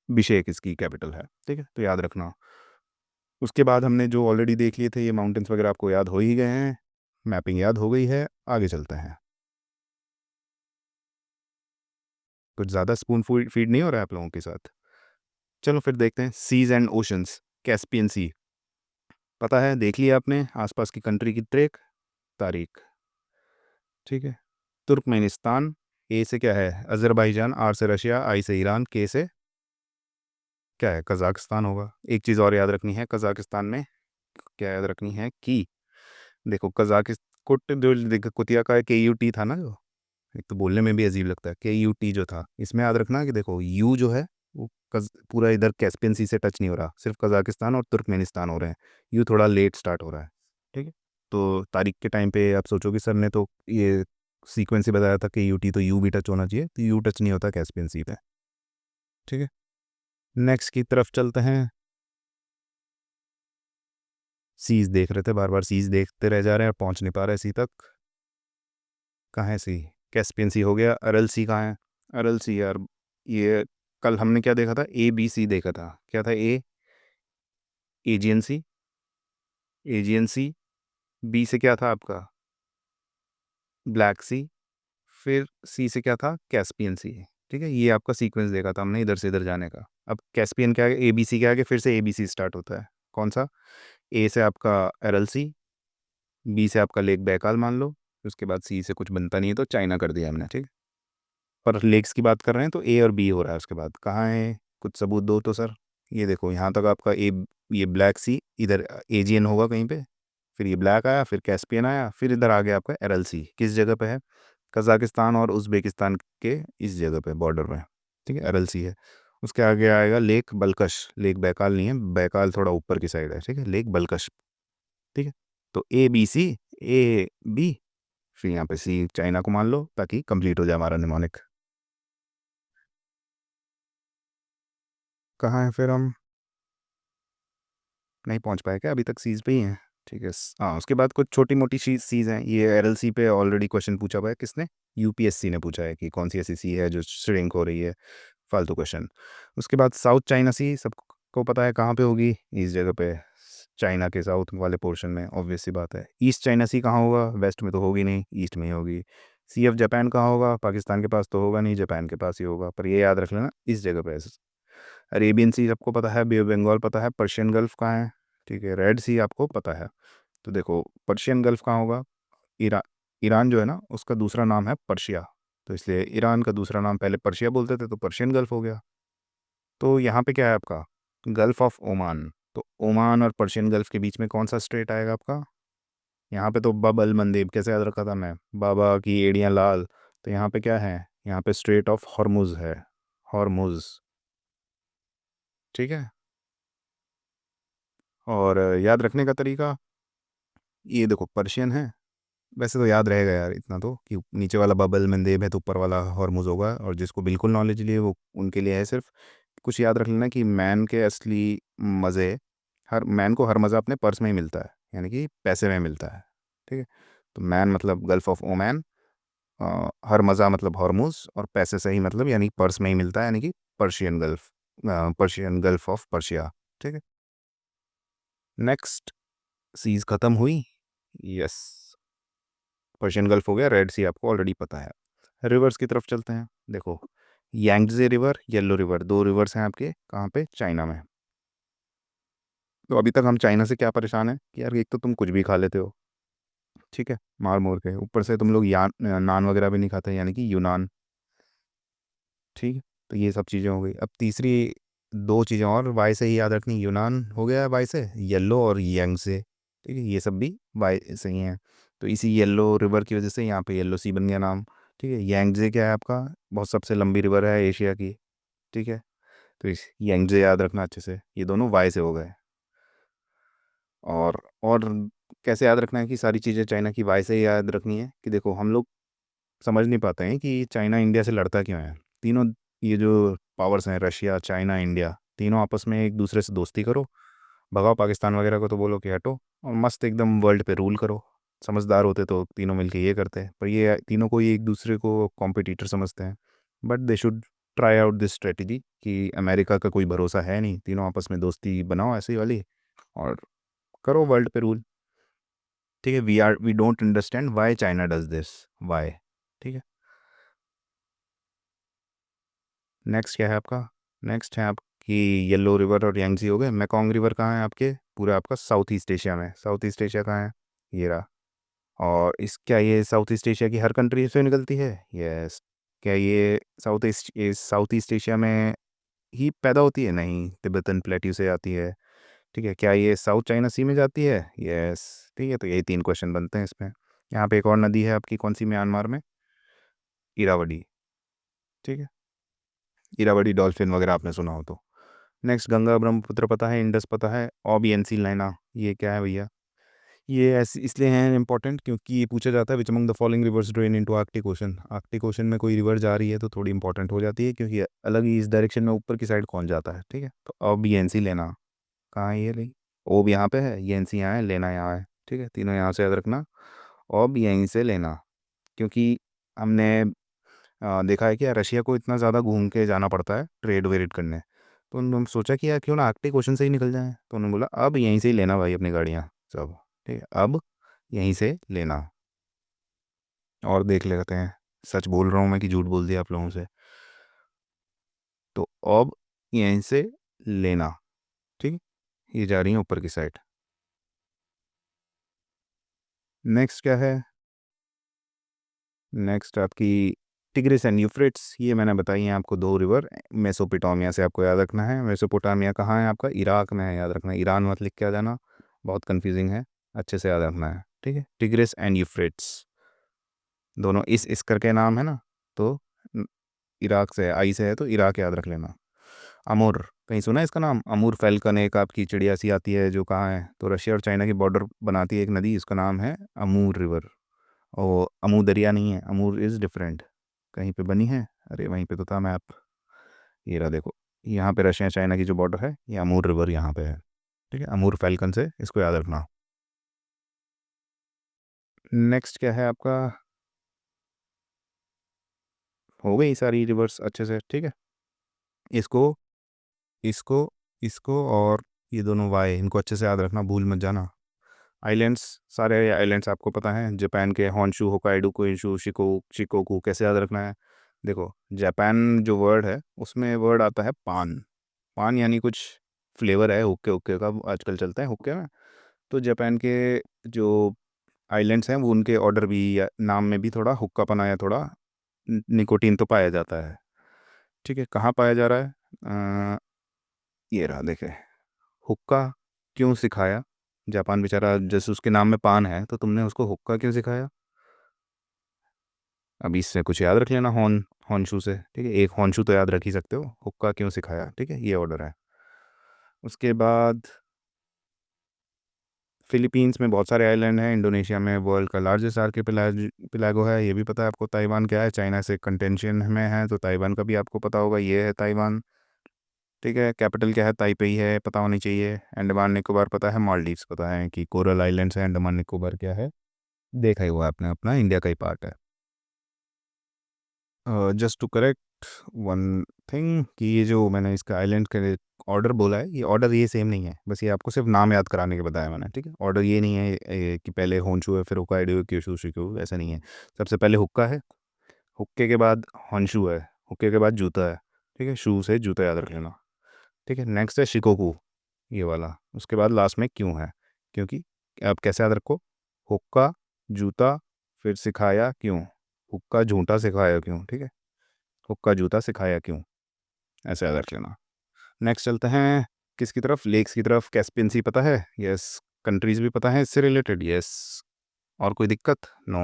अभिषेक इसकी कैपिटल है, ठीक है, तो याद रखना। उसके बाद हमने जो ऑलरेडी देख लिए थे ये माउंटेन्स वगैरह आपको याद हो ही गए हैं, मैपिंग याद हो गई है, आगे चलते हैं। कुछ ज़्यादा स्पून फीड नहीं हो रहा है आप लोगों के साथ। चलो फिर देखते हैं, सीज एंड ओशंस। कैस्पियन सी, पता है, देख लिया आपने आसपास की कंट्री की ट्रेक तारीख। ठीक है, तुर्कमेनिस्तान, ए से क्या है अज़रबैजान, आर से रशिया, आई से ईरान, के से क्या है कज़ाकिस्तान होगा। एक चीज़ और याद रखनी है कज़ाकिस्तान में, क्या याद रखनी है कि देखो कज़ाकिस कुट जो देखो कुतिया का के यू टी था ना, जो एक तो बोलने में भी अजीब लगता है के यू टी जो था, इसमें याद रखना कि देखो यू जो है वो पूरा इधर कैस्पियन सी से टच नहीं हो रहा, सिर्फ कज़ाकिस्तान और तुर्कमेनिस्तान हो रहे हैं। यू थोड़ा लेट स्टार्ट हो रहा है। ठीक है, तो तारीख के टाइम पे आप सोचो कि सर ने तो ये सीक्वेंस ही बताया था कि यू टी तो यू भी टच होना चाहिए, तो यू टच नहीं होता कैस्पियन सी पे। ठीक है, नेक्स्ट की तरफ चलते हैं। सीज देख रहे थे, बार बार सीज देखते रह जा रहे हैं और पहुंच नहीं पा रहे सी तक। कहाँ है सी? कैस्पियन सी हो गया, अरल सी कहाँ है? अरल सी यार, ये कल हमने क्या देखा था, ए बी सी देखा था। क्या था? ए एजियन सी, एजियन सी, बी से क्या था आपका ब्लैक सी, फिर सी से क्या था कैस्पियन सी। ठीक है, ये आपका सीक्वेंस देखा था हमने इधर से इधर जाने का। अब कैस्पियन के आगे ए बी सी के आगे फिर से ए बी सी स्टार्ट होता है। कौन सा? ए से आपका अरल सी, बी से आपका लेक बैकाल मान लो, उसके बाद सी से कुछ बनता नहीं है तो चाइना कर दिया हमने। ठीक, पर लेक्स की बात कर रहे हैं तो ए और बी हो रहा है। उसके बाद कहाँ है, कुछ सबूत दो तो सर। ये देखो यहाँ तक आपका ए, ये ब्लैक सी इधर एजियन होगा कहीं पे, फिर ये ब्लैक आया, फिर कैस्पियन आया, फिर इधर आ गया आपका एरल सी। किस जगह पे है? कजाकिस्तान और उज़्बेकिस्तान के इस जगह पे बॉर्डर में। ठीक है, एरल सी है। उसके आगे आएगा लेक बलकश, लेक बैकाल नहीं है, बैकाल थोड़ा ऊपर की साइड है। ठीक है, लेक बलकश। ठीक है, तो A B C, A B, फिर यहाँ पे सी चाइना को मान लो ताकि कंप्लीट हो जाए हमारा निमोनिक। कहाँ है फिर हम? नहीं पहुंच पाए क्या? अभी तक सीज पे ही हैं। ठीक है, हाँ उसके बाद कुछ छोटी मोटी सीज हैं। ये एलएलसी पे ऑलरेडी क्वेश्चन पूछा हुआ है। किसने? यूपीएससी ने पूछा है कि कौन सी ऐसी सी है जो श्रिंक हो रही है। फालतू क्वेश्चन। उसके बाद साउथ चाइना सी सबको पता है कहाँ पे होगी, इस जगह पे, चाइना के साउथ वाले पोर्शन में। ऑब्वियस सी बात है। ईस्ट चाइना सी कहाँ होगा? वेस्ट में तो होगी नहीं, ईस्ट में ही होगी। सी ऑफ जापान कहाँ होगा? पाकिस्तान के पास तो होगा नहीं, जापान के पास ही होगा, पर ये याद रख लेना इस जगह पे। अरेबियन सी सबको पता है, बे ऑफ बंगाल पता है, पर्शियन गल्फ कहाँ है? ठीक है, रेड सी आपको पता है। तो देखो पर्शियन गल्फ कहाँ होगा? ईरान। ईरान जो है ना उसका दूसरा नाम है पर्शिया, तो इसलिए ईरान का दूसरा नाम पहले पर्शिया बोलते थे तो पर्शियन गल्फ हो गया। तो यहाँ पे क्या है आपका? Gulf of Oman. तो ओमान और पर्शियन गल्फ के बीच में कौन सा स्ट्रेट आएगा आपका? यहाँ पे तो बब अल मंदेब कैसे याद रखा था मैं, बाबा की एड़ियाँ लाल। तो यहाँ पे क्या है? यहाँ पे स्ट्रेट ऑफ हॉर्मुज है, हॉर्मुज। ठीक है, और याद रखने का तरीका, ये देखो पर्शियन है, वैसे तो याद रहेगा यार इतना तो कि नीचे वाला बबल मंदेब है तो ऊपर वाला हॉर्मुज होगा। और जिसको बिल्कुल नॉलेज लिए वो उनके लिए है सिर्फ। कुछ याद रख लेना कि मैन के असली मज़े, हर मैन को हर मज़ा अपने पर्स में ही मिलता है, यानी कि पैसे में मिलता है। ठीक है, तो मैन मतलब गल्फ ऑफ ओमान, हर मज़ा मतलब हॉर्मुज, और पैसे से ही मतलब यानी पर्स में ही मिलता है, यानी कि Persian gulf, Persian gulf of Persia. ठीक है, नेक्स्ट सीज ख़त्म हुई। यस, पर्शियन गल्फ हो गया, रेड सी आपको ऑलरेडी पता है। रिवर्स की तरफ चलते हैं। देखो यांगजे रिवर, येलो रिवर, दो रिवर्स हैं आपके कहाँ पे? चाइना में। तो अभी तक हम चाइना से क्या परेशान है कि यार एक तो तुम कुछ भी खा लेते हो, ठीक है, मार मोर के, ऊपर से तुम लोग नान वगैरह भी नहीं खाते, यानी कि यूनान। ठीक है, तो ये सब चीज़ें हो गई। अब तीसरी दो चीज़ें और वाई से ही याद रखनी। यूनान हो गया वाई से, येलो और यांग से। ठीक है, ये सब भी वाई से ही हैं। तो इसी येलो रिवर की वजह से यहाँ पे येलो सी बन गया नाम। ठीक है, यांगजे क्या है आपका? बहुत सबसे लंबी रिवर है एशिया की। ठीक है, तो इस यांगजे याद रखना अच्छे से। ये दोनों वाई से हो गए। और कैसे याद रखना है कि सारी चीज़ें चाइना की वाई से ही याद रखनी है? कि देखो हम लोग समझ नहीं पाते हैं कि चाइना इंडिया से लड़ता क्यों है। तीनों ये जो पावर्स हैं, रशिया चाइना इंडिया, तीनों आपस में एक दूसरे से दोस्ती करो, भगाओ पाकिस्तान वगैरह को, तो बोलो कि हटो, और मस्त एकदम वर्ल्ड पे रूल करो। समझदार होते तो तीनों मिलके ये करते हैं, पर ये तीनों को ही एक दूसरे को कॉम्पिटिटर समझते हैं। But they should try out this strategy कि अमेरिका का कोई भरोसा है नहीं, तीनों आपस में दोस्ती बनाओ ऐसी वाली, और करो वर्ल्ड पे रूल। ठीक है, we don't understand why China does this, why. ठीक है, नेक्स्ट क्या है आपका? नेक्स्ट है आपकी येलो रिवर और यांगजी हो गए। मैकोंग रिवर कहाँ है आपके? पूरा आपका साउथ ईस्ट एशिया में। साउथ ईस्ट एशिया कहाँ है? ये रहा। और इस क्या ये साउथ ईस्ट एशिया की हर कंट्री से निकलती है? यस। क्या ये साउथ ईस्ट एशिया में ही पैदा होती है? नहीं, तिब्बतन प्लेट्यू से आती है। ठीक है। क्या ये साउथ चाइना सी में जाती है? यस। ठीक है, तो यही 3 क्वेश्चन बनते हैं इसमें। यहाँ पे एक और नदी है आपकी, कौन सी, म्यांमार में? इरावदी। ठीक है, इरावदी डॉल्फिन वगैरह आपने सुना हो तो। नेक्स्ट, गंगा ब्रह्मपुत्र पता है, इंडस पता है, ओबियनसी लाइना, ये क्या है भैया? ये ऐसे इसलिए हैं इंपॉर्टेंट क्योंकि ये पूछा जाता है विच among the following rivers drain into Arctic ocean. Arctic ocean में कोई रिवर जा रही है तो थोड़ी इंपॉर्टेंट हो जाती है, क्योंकि अलग ही इस डायरेक्शन में ऊपर की साइड कौन जाता है। ठीक है, तो अब ये एनसी लेना, कहाँ है ये रही? ओ भी यहाँ पे है, ये एनसी यहाँ है, लेना यहाँ है। ठीक है, तीनों यहाँ से याद रखना। अब यहीं से लेना, क्योंकि हमने देखा है कि यार रशिया को इतना ज़्यादा घूम के जाना पड़ता है ट्रेड वेरेड करने। तो उन्होंने सोचा कि यार क्यों ना आर्कटिक ओशन से ही निकल जाए, तो उन्होंने बोला अब यहीं से ही लेना भाई अपनी गाड़ियाँ सब। ठीक है, अब यहीं से लेना। और देख लेते हैं सच बोल रहा हूँ मैं कि झूठ बोल दिया आप लोगों से। तो अब यहीं से लेना। ठीक है, ये जा रही है ऊपर की साइड। नेक्स्ट क्या है? नेक्स्ट आपकी टिग्रिस एंड यूफ्रेट्स, ये मैंने बताई हैं आपको 2 रिवर। मेसोपोटामिया से आपको याद रखना है। मेसोपोटामिया कहाँ है आपका? इराक में है, याद रखना। ईरान मत लिख के आ जाना, बहुत कंफ्यूजिंग है, अच्छे से याद रखना है। ठीक है, टिग्रिस एंड यूफ्रेट्स दोनों इस करके नाम है ना, तो इराक से है, आई से है, तो इराक याद रख लेना। अमूर, कहीं सुना है इसका नाम? अमूर फैल्कन एक आपकी चिड़िया सी आती है जो कहाँ है, तो रशिया और चाइना की बॉर्डर बनाती है एक नदी, इसका नाम है अमूर रिवर। और अमू दरिया नहीं है, अमूर इज़ डिफरेंट। कहीं पे बनी है, अरे वहीं पे तो था मैप, ये रहा देखो। यहाँ पे रशिया चाइना की जो बॉर्डर है, ये अमूर रिवर यहाँ पे है। ठीक है, अमूर फैल्कन से इसको याद रखना। नेक्स्ट क्या है आपका? हो गई सारी रिवर्स अच्छे से। ठीक है, इसको इसको इसको और ये दोनों वाई, इनको अच्छे से याद रखना, भूल मत जाना। आइलैंड्स, सारे आइलैंड्स आपको पता है, जापान के होंशु, होकाइडो, कुइंशु, शिकोकू, कैसे याद रखना है? देखो, जापान जो वर्ड है उसमें वर्ड आता है पान। पान यानी कुछ फ्लेवर है, हुक्के हुक्के का आजकल चलता है हुक्के में। तो जापान के जो आइलैंड्स हैं वो, उनके ऑर्डर भी या नाम में भी थोड़ा हुक्कापन या थोड़ा निकोटीन तो पाया जाता है। ठीक है, कहाँ पाया जा रहा है? ये रहा देखे, हुक्का क्यों सिखाया? जापान बेचारा, जैसे उसके नाम में पान है तो तुमने उसको हुक्का क्यों सिखाया? अभी इससे कुछ याद रख लेना, हॉन्शू से। ठीक है, एक हॉन्शू तो याद रख ही सकते हो, हुक्का क्यों सिखाया। ठीक है, ये ऑर्डर है। उसके बाद फिलीपींस में बहुत सारे आइलैंड हैं। इंडोनेशिया में वर्ल्ड का लार्जेस्ट आर्किपेलागो है, ये भी पता है आपको। ताइवान क्या है? चाइना से कंटेंशन में है, तो ताइवान का भी आपको पता होगा, ये है ताइवान। ठीक है, कैपिटल क्या है? ताइपेई है, पता होनी चाहिए। अंडमान निकोबार पता है, मालदीव्स पता है कि कोरल आइलैंड्स है। अंडमान निकोबार क्या है? देखा ही हुआ आपने, अपना इंडिया का ही पार्ट है। Just to correct one thing, कि ये जो मैंने इसका आइलैंड के ऑर्डर बोला है, ये ऑर्डर ये सेम नहीं है, बस ये आपको सिर्फ नाम याद कराने के बताया मैंने। ठीक है, ऑर्डर ये नहीं है कि पहले होंशु है फिर होकाइडो क्यूशु शिकू, ऐसा नहीं है। सबसे पहले हुक्का है, हुक्के के बाद होंशु है, हुक्के के बाद जूता है। ठीक है, शू से जूता याद रख लेना। ठीक है, नेक्स्ट है शिकोकू, ये वाला। उसके बाद लास्ट में क्यों है, क्योंकि आप कैसे याद रखो, हुक्का, जूता, फिर सिखाया क्यों, हुक्का झूठा सिखाया क्यों। ठीक है, हुक्का जूता सिखाया क्यों, ऐसे याद रख लेना। नेक्स्ट चलते हैं किसकी तरफ? लेक्स की तरफ। कैस्पियन सी पता है? यस। कंट्रीज भी पता है इससे रिलेटेड? यस। और कोई दिक्कत? नो।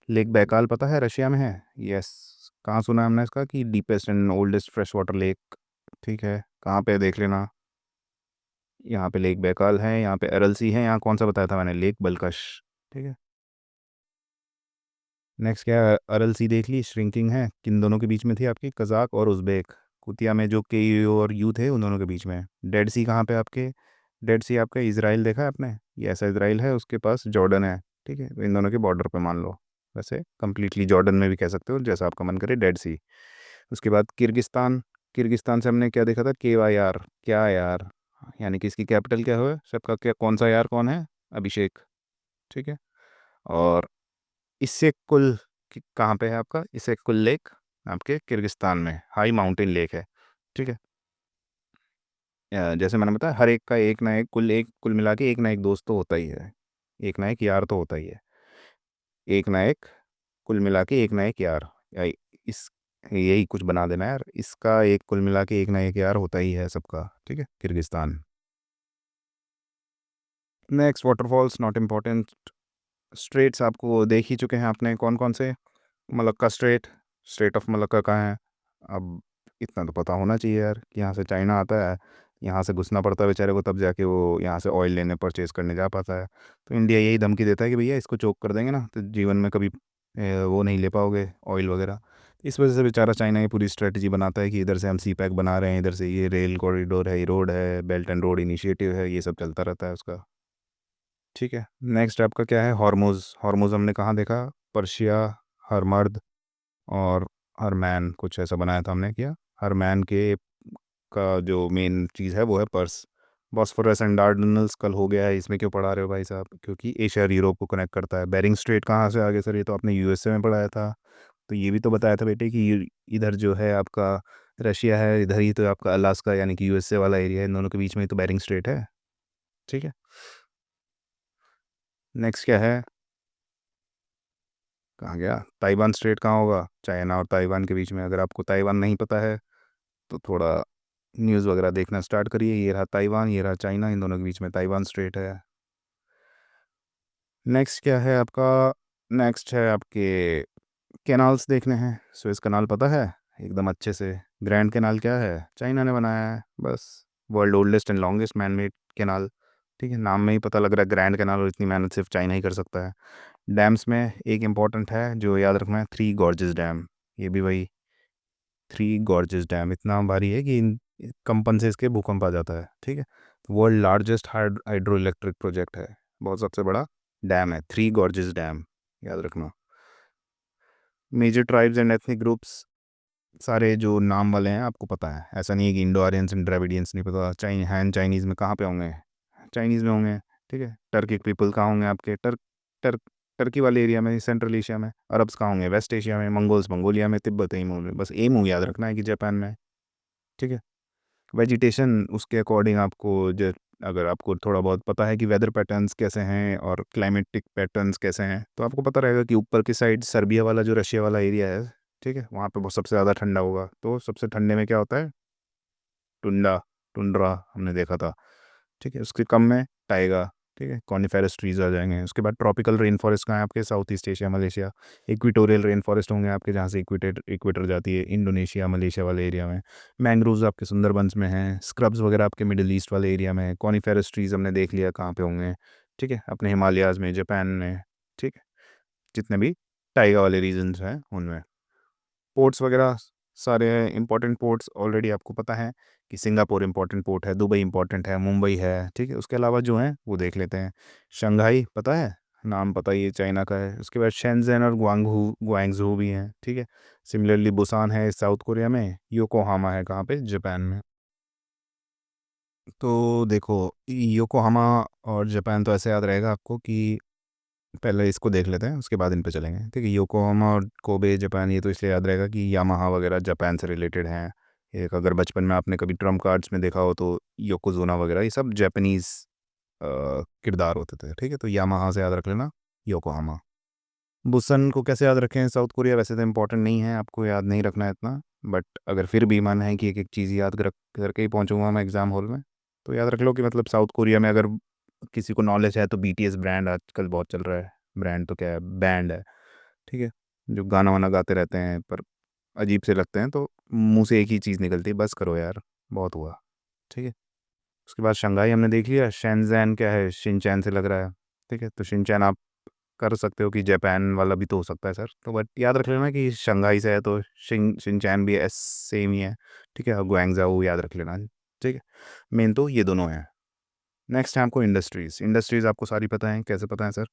लेक बैकाल पता है, रशिया में है। यस। कहाँ सुना है हमने इसका कि deepest and oldest fresh water lake? ठीक है, कहाँ पे है देख लेना। यहाँ पे लेक बैकाल है, यहाँ पे अरल सी है, यहाँ कौन सा बताया था मैंने? लेक बलकश। ठीक है, नेक्स्ट क्या है? अरल सी देख ली, श्रिंकिंग है, किन दोनों के बीच में थी आपकी? कजाक और उज़्बेक। कुतिया में जो के यू और यू थे, उन दोनों के बीच में। डेड सी कहाँ पे आपके? डेड सी आपका इसराइल देखा है आपने? ये ऐसा इसराइल है, उसके पास जॉर्डन है। ठीक है, इन दोनों के बॉर्डर पे मान लो, वैसे कंप्लीटली जॉर्डन में भी कह सकते हो, जैसा आपका मन करे, डेड सी। उसके बाद किर्गिस्तान। किर्गिस्तान से हमने क्या देखा था? KYR, क्या यार, यानी कि इसकी कैपिटल क्या है सबका? क्या, कौन सा यार कौन है? अभिषेक। ठीक है, और इससे कुल कहाँ पे है आपका? इससे कुल लेक आपके किर्गिस्तान में, हाई माउंटेन लेक है। ठीक है, जैसे मैंने बताया हर एक का एक ना एक कुल मिला के एक ना एक दोस्त तो होता ही है, एक ना एक यार तो होता ही है, एक ना एक कुल मिला के एक ना एक यार, या इस यही कुछ बना देना यार, इसका एक कुल मिला के एक ना एक यार होता ही है सबका, ठीक है, Kyrgyzstan. Next waterfalls not important. Straits आपको देख ही चुके हैं आपने, कौन कौन से? Malacca strait, strait of Malacca कहाँ है? अब इतना तो पता होना चाहिए यार कि यहाँ से चाइना आता है, यहाँ से घुसना पड़ता है बेचारे को, तब जाके वो यहाँ से ऑयल लेने परचेज करने जा पाता है। तो इंडिया यही धमकी देता है कि भैया इसको चोक कर देंगे ना तो जीवन में कभी वो नहीं ले पाओगे ऑयल वगैरह। इस वजह से बेचारा चाइना ये पूरी स्ट्रेटजी बनाता है कि इधर से हम सी पैक बना रहे हैं, इधर से ये रेल कॉरिडोर है, ये रोड है, बेल्ट एंड रोड इनिशिएटिव है, ये सब चलता रहता है उसका। ठीक है, नेक्स्ट आपका क्या है? हॉर्मुज़। हॉर्मुज़ हमने कहाँ देखा? पर्शिया, हरमर्द और हरमैन, कुछ ऐसा बनाया था हमने, क्या हरमैन के का जो मेन चीज़ है वो है पर्स। बॉस्फोरस एंड डार्डनल्स कल हो गया है, इसमें क्यों पढ़ा रहे हो भाई साहब? क्योंकि एशिया और यूरोप को कनेक्ट करता है। बेरिंग स्ट्रेट कहाँ से आगे सर? ये तो आपने यूएसए में पढ़ाया था। तो ये भी तो बताया था बेटे कि इधर जो है आपका रशिया है, इधर ही तो आपका अलास्का यानी कि यूएसए वाला एरिया है, इन दोनों के बीच में ही तो बेरिंग स्ट्रेट है। ठीक है, नेक्स्ट क्या है? कहाँ गया? ताइवान स्ट्रेट कहाँ होगा? चाइना और ताइवान के बीच में। अगर आपको ताइवान नहीं पता है तो थोड़ा न्यूज़ वगैरह देखना स्टार्ट करिए। ये रहा ताइवान, ये रहा चाइना, इन दोनों के बीच में ताइवान स्ट्रेट है। नेक्स्ट क्या है आपका? नेक्स्ट है आपके कैनाल्स देखने हैं। सुएज कनाल पता है एकदम अच्छे से? ग्रैंड कैनाल क्या है? चाइना ने बनाया है बस। World oldest and longest man made canal. ठीक है, नाम में ही पता लग रहा है ग्रैंड कैनाल, और इतनी मेहनत सिर्फ चाइना ही कर सकता है। डैम्स में एक इम्पॉर्टेंट है जो याद रखना है, थ्री गॉर्जेस डैम। ये भी वही थ्री गॉर्जेस डैम इतना भारी है कि कंपन से इसके भूकंप आ जाता है। ठीक है, world largest hydro electric project है, बहुत सबसे बड़ा डैम है थ्री गॉर्जेस डैम, याद रखना। Major tribes and ethnic groups, सारे जो नाम वाले हैं आपको पता है, ऐसा नहीं है कि इंडो आर्यंस एंड द्रविडियंस नहीं पता। हैन चाइनीज़ में कहाँ पे होंगे? चाइनीज़ में होंगे। ठीक है, टर्किक पीपल कहाँ होंगे आपके? टर्क टर्की वाले एरिया में, सेंट्रल एशिया में। अरब्स कहाँ होंगे? वेस्ट एशिया में। मंगोल्स मंगोलिया में, तिब्बत एमू में। बस एमू याद रखना है कि जापान में। ठीक है, वेजिटेशन उसके अकॉर्डिंग आपको अगर आपको थोड़ा बहुत पता है कि वेदर पैटर्न्स कैसे हैं और क्लाइमेटिक पैटर्न्स कैसे हैं, तो आपको पता रहेगा कि ऊपर की साइड सर्बिया वाला जो रशिया वाला एरिया है, ठीक है, वहाँ पे बहुत सबसे ज़्यादा ठंडा होगा। तो सबसे ठंडे में क्या होता है? टुंडा, टुंड्रा हमने देखा था। ठीक है, उसके कम में टाइगा। ठीक है, कॉनिफेरस ट्रीज आ जाएंगे। उसके बाद ट्रॉपिकल रेन फॉरेस्ट कहाँ है आपके? South east Asia, Malaysia. Equatorial rain forest होंगे आपके जहाँ से इक्वेटर इक्वेटर जाती है, इंडोनेशिया मलेशिया वाले एरिया में। मैंग्रोव्स आपके सुंदरबंस में हैं। स्क्रब्स वगैरह आपके मिडिल ईस्ट वाले एरिया में। कॉनिफेरस ट्रीज हमने देख लिया कहाँ पे होंगे। ठीक है, अपने हिमालयाज़ में, जापान में। ठीक है, जितने भी टाइगा वाले रीजन्स हैं उनमें। पोर्ट्स वगैरह सारे इंपॉर्टेंट पोर्ट्स ऑलरेडी आपको पता है कि सिंगापुर इंपॉर्टेंट पोर्ट है, दुबई इंपॉर्टेंट है, मुंबई है। ठीक है, उसके अलावा जो हैं वो देख लेते हैं। शंघाई पता है, नाम पता ही है, चाइना का है। उसके बाद शेंजन और ग्वांगझू भी हैं। ठीक है, सिमिलरली बुसान है साउथ कोरिया में, योकोहामा है कहाँ पे? जापान में। तो देखो, योकोहामा और जापान तो ऐसे याद रहेगा आपको कि पहले इसको देख लेते हैं उसके बाद इन पे चलेंगे। ठीक है, योकोहामा और कोबे जापान, ये तो इसलिए याद रहेगा कि यामाहा वगैरह जापान से रिलेटेड हैं। एक अगर बचपन में आपने कभी ट्रम्प कार्ड्स में देखा हो तो योकोजोना वगैरह ये सब जापानीज़ किरदार होते थे। ठीक है, तो यामाहा से याद रख लेना, योकोहामा। बुसन को कैसे याद रखें? South Korea. वैसे तो इंपॉर्टेंट नहीं है, आपको याद नहीं रखना है इतना, बट अगर फिर भी मन है कि एक एक चीज़ याद करके ही पहुंचूंगा मैं एग्ज़ाम हॉल में, तो याद रख लो कि मतलब साउथ कोरिया में अगर किसी को नॉलेज है तो बीटीएस ब्रांड आजकल बहुत चल रहा है। ब्रांड तो क्या है, बैंड है। ठीक है, जो गाना वाना गाते रहते हैं पर अजीब से लगते हैं, तो मुंह से एक ही चीज़ निकलती है, बस करो यार, बहुत हुआ। ठीक है, उसके बाद शंघाई हमने देख लिया। शेंजैन क्या है? शिनचैन से लग रहा है। ठीक है, तो शिनचैन आप कर सकते हो कि जापान वाला भी तो हो सकता है सर, तो बट याद रख लेना कि शंघाई से है तो शिनचैन भी एस सेम ही है। ठीक है, और ग्वांगझाओ याद रख लेना। ठीक है, मेन तो ये दोनों हैं। नेक्स्ट है आपको इंडस्ट्रीज़। इंडस्ट्रीज़ आपको सारी पता है, कैसे पता है सर?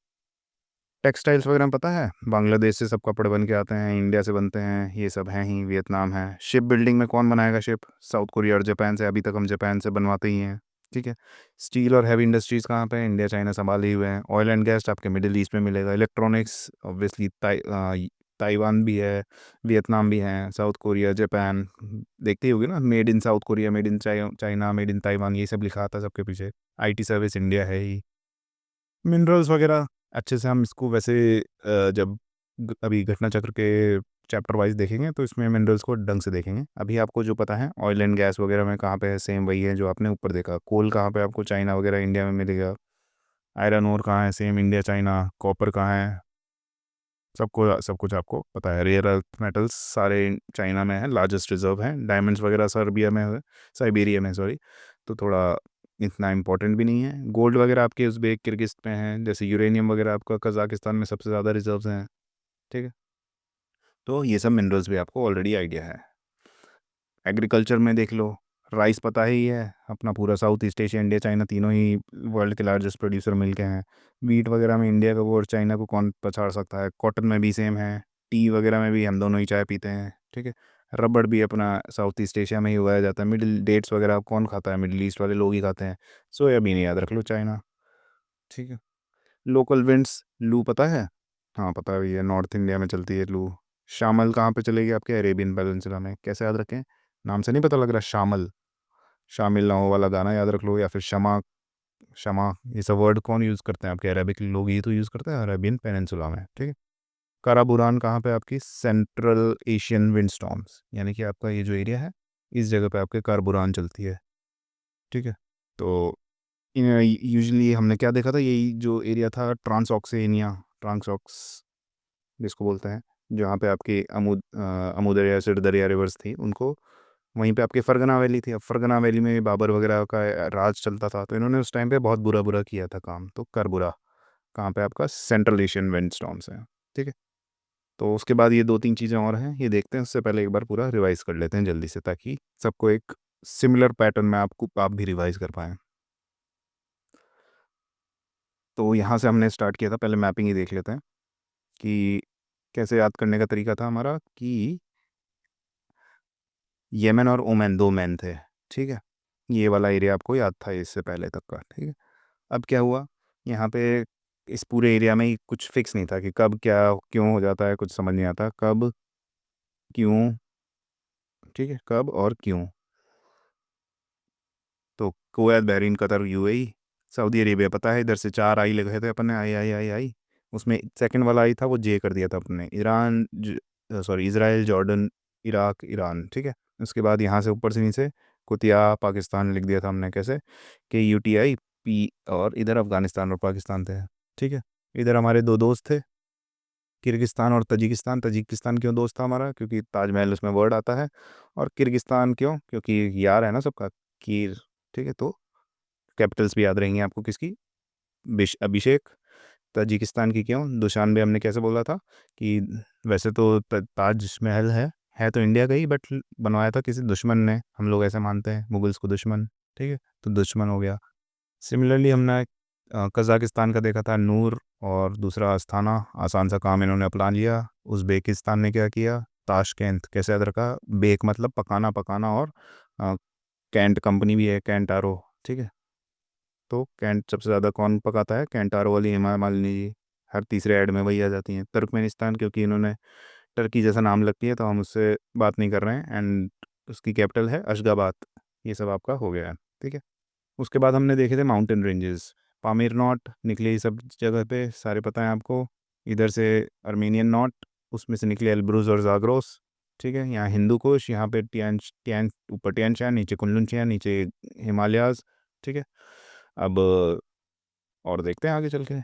टेक्सटाइल्स वगैरह में पता है, बांग्लादेश से सब कपड़े बन के आते हैं, इंडिया से बनते हैं, ये सब हैं ही, वियतनाम है। शिप बिल्डिंग में कौन बनाएगा शिप? साउथ कोरिया और जापान से, अभी तक हम जापान से बनवाते ही हैं। ठीक है, स्टील और हैवी इंडस्ट्रीज़ कहाँ पे? इंडिया चाइना संभाले ही हुए हैं। ऑयल एंड गैस आपके मिडिल ईस्ट में मिलेगा। इलेक्ट्रॉनिक्स ऑब्वियसली ताइवान भी है, वियतनाम भी है, साउथ कोरिया, जापान। देखते ही होगे ना, made in south Korea, made in China, made in Taiwan, ये सब लिखा आता सबके पीछे। आईटी सर्विस इंडिया है ही। मिनरल्स वगैरह अच्छे से हम इसको वैसे जब अभी घटना चक्र के चैप्टर वाइज देखेंगे तो इसमें मिनरल्स को ढंग से देखेंगे। अभी आपको जो पता है ऑयल एंड गैस वगैरह में कहाँ पे है, सेम वही है जो आपने ऊपर देखा। कोल कहाँ पे आपको चाइना वगैरह इंडिया में मिलेगा। आयरन ओर कहाँ है, सेम इंडिया चाइना। कॉपर कहाँ है, सबको सब कुछ आपको पता है। रेयर अर्थ मेटल्स सारे चाइना में है, लार्जेस्ट रिजर्व है। डायमंड्स वगैरह सर्बिया में है, साइबेरिया में, सॉरी। तो थोड़ा इतना इम्पोर्टेंट भी नहीं है। गोल्ड वगैरह आपके उज़्बेक किर्गिस्तान में है, जैसे यूरेनियम वगैरह आपका कजाकिस्तान में सबसे ज़्यादा रिजर्व्स हैं। ठीक है, तो ये सब मिनरल्स भी आपको ऑलरेडी आइडिया है। एग्रीकल्चर में देख लो, राइस पता ही है अपना, पूरा south east Asia, India China तीनों ही वर्ल्ड के लार्जेस्ट प्रोड्यूसर मिलके हैं। वीट वगैरह में इंडिया को और चाइना को कौन पछाड़ सकता है। कॉटन में भी सेम है। टी वगैरह में भी हम दोनों ही चाय पीते हैं। ठीक है, रबड़ भी अपना साउथ ईस्ट एशिया में ही उगाया जाता है। मिडिल डेट्स वगैरह कौन खाता है, मिडिल ईस्ट वाले लोग ही खाते हैं। सोयाबीन याद रख लो, चाइना। ठीक है, लोकल विंड्स, लू पता है? हाँ पता है भैया, नॉर्थ इंडिया में चलती है लू। शामल कहाँ पे चलेगी आपके, अरेबियन पेनिनसुला में। कैसे याद रखें, नाम से नहीं पता लग रहा, शामल। शामिल ना हो वाला गाना याद रख लो, या फिर शमा। शमा, ये सब वर्ड कौन यूज़ करते हैं आपके, अरेबिक लोग ही तो यूज़ करते हैं अरेबियन पेनिनसुला में। ठीक है, काराबुरान कहाँ पे आपकी, सेंट्रल एशियन विंड स्टॉर्म्स, यानी कि आपका ये जो एरिया है इस जगह पे आपके कारबुरान चलती है। ठीक है, तो यूजुअली हमने क्या देखा था, यही जो एरिया था ट्रांसऑक्सेनिया, ट्रांसऑक्स जिसको बोलते हैं, जहाँ पे आपकी अमू दरिया, सिर दरिया रिवर्स थी उनको, वहीं पे आपकी फरगना वैली थी। अब फरगना वैली में बाबर वगैरह का राज चलता था, तो इन्होंने उस टाइम पे बहुत बुरा बुरा किया था काम। तो कर बुरा कहाँ पे आपका, सेंट्रल एशियन विंड स्टॉर्म्स है। ठीक है, तो उसके बाद ये दो तीन चीज़ें और हैं, ये देखते हैं। उससे पहले एक बार पूरा रिवाइज कर लेते हैं जल्दी से, ताकि सबको एक सिमिलर पैटर्न में आपको आप भी रिवाइज कर पाएँ। तो यहाँ से हमने स्टार्ट किया था, पहले मैपिंग ही देख लेते हैं कि कैसे याद करने का तरीका था हमारा, कि येमेन और ओमान दो मैन थे। ठीक है, ये वाला एरिया आपको याद था इससे पहले तक का। ठीक है, अब क्या हुआ यहाँ पे, इस पूरे एरिया में ही कुछ फिक्स नहीं था कि कब क्या क्यों हो जाता है, कुछ समझ नहीं आता कब क्यों। ठीक है, कब और क्यों। तो Kuwait, Bahrain, Qatar, UAE, Saudi Arabia पता है, इधर से चार आई लगे थे अपन ने, आई आई आई आई। उसमें सेकंड वाला आई था वो जे कर दिया था अपन ने, Iran, sorry Israel, Jordan, Iraq, Iran. ठीक है, उसके बाद यहाँ से ऊपर से नीचे कुतिया पाकिस्तान लिख दिया था हमने, कैसे कि यूटीआई पी, और इधर अफगानिस्तान और पाकिस्तान थे। ठीक है, इधर हमारे दो दोस्त थे, किर्गिस्तान और तजिकिस्तान। तजिकिस्तान क्यों दोस्त था हमारा, क्योंकि ताजमहल उसमें वर्ड आता है। और किर्गिस्तान क्यों, क्योंकि यार है ना सबका, कीर। ठीक है, तो कैपिटल्स भी याद रहेंगी आपको किसकी, अभिषेक। ताजिकिस्तान की क्यों, दुशानबे हमने कैसे बोला था कि वैसे तो ताजमहल है तो इंडिया का ही, बट बनवाया था किसी दुश्मन ने, हम लोग ऐसे मानते हैं, मुगल्स को दुश्मन। ठीक है, तो दुश्मन हो गया। सिमिलरली हमने कज़ाकिस्तान का देखा था, नूर। और दूसरा अस्थाना, आसान सा काम इन्होंने अपना लिया। उज़्बेकिस्तान ने क्या किया, ताशकंद। कैसे याद रखा, बेक मतलब पकाना पकाना, और अ, कैंट कंपनी भी है, कैंटारो। ठीक है, तो कैंट सबसे ज़्यादा कौन पकाता है, कैंटारो वाली हेमा मालिनी जी। हर तीसरे ऐड में वही आ जाती हैं। तुर्कमेनिस्तान, क्योंकि इन्होंने टर्की जैसा नाम लगती है, तो हम उससे बात नहीं कर रहे हैं। एंड उसकी कैपिटल है अशगाबाद। ये सब आपका हो गया है। ठीक है, उसके बाद हमने देखे थे माउंटेन रेंजेस, पामीर नॉट निकले, ये सब जगह पे सारे पता है आपको। इधर से अर्मेनियन नॉट, उसमें से निकले एल्ब्रुज और जाग्रोस। ठीक है, यहाँ हिंदू कुश, यहाँ पे टियान टियान, ऊपर टियान शान, नीचे कुनलुन छियान, नीचे हिमालयाज। ठीक है, अब और देखते हैं आगे चल के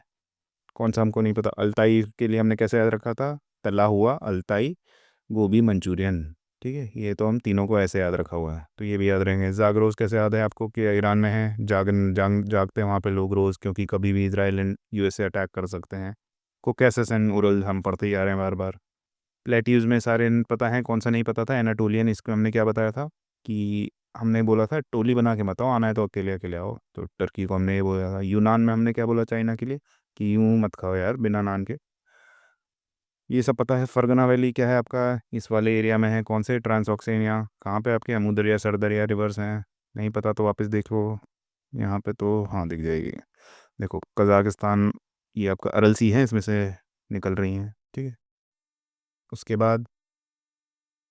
कौन सा हमको नहीं पता। अल्ताई के लिए हमने कैसे याद रखा था, तला हुआ अल्ताई गोभी मंचूरियन। ठीक है, ये तो हम तीनों को ऐसे याद रखा हुआ है, तो ये भी याद रहेंगे। जागरोज कैसे याद है आपको, कि ईरान में है, जागते हैं वहाँ पे लोग रोज़, क्योंकि कभी भी इसराइल एंड यूएसए अटैक कर सकते हैं। कोकेसस एंड उरल हम पढ़ते ही आ रहे हैं बार बार। प्लेट्यूज में सारे पता है, कौन सा नहीं पता था, एनाटोलियन। इसको हमने क्या बताया था कि हमने बोला था टोली बना के मत आओ, आना है तो अकेले अकेले आओ। तो टर्की को हमने ये बोला था। यूनान में हमने क्या बोला चाइना के लिए, कि यूं मत खाओ यार बिना नान के। ये सब पता है। फरगना वैली क्या है आपका, इस वाले एरिया में है, कौन से, ट्रांसऑक्सेनिया। कहाँ पे आपके, अमू दरिया, सर दरिया रिवर्स हैं। नहीं पता तो वापस देख लो, यहाँ पे तो हाँ दिख जाएगी। देखो कजाकिस्तान, ये आपका अरल सी है, इसमें से निकल रही हैं। ठीक है, उसके बाद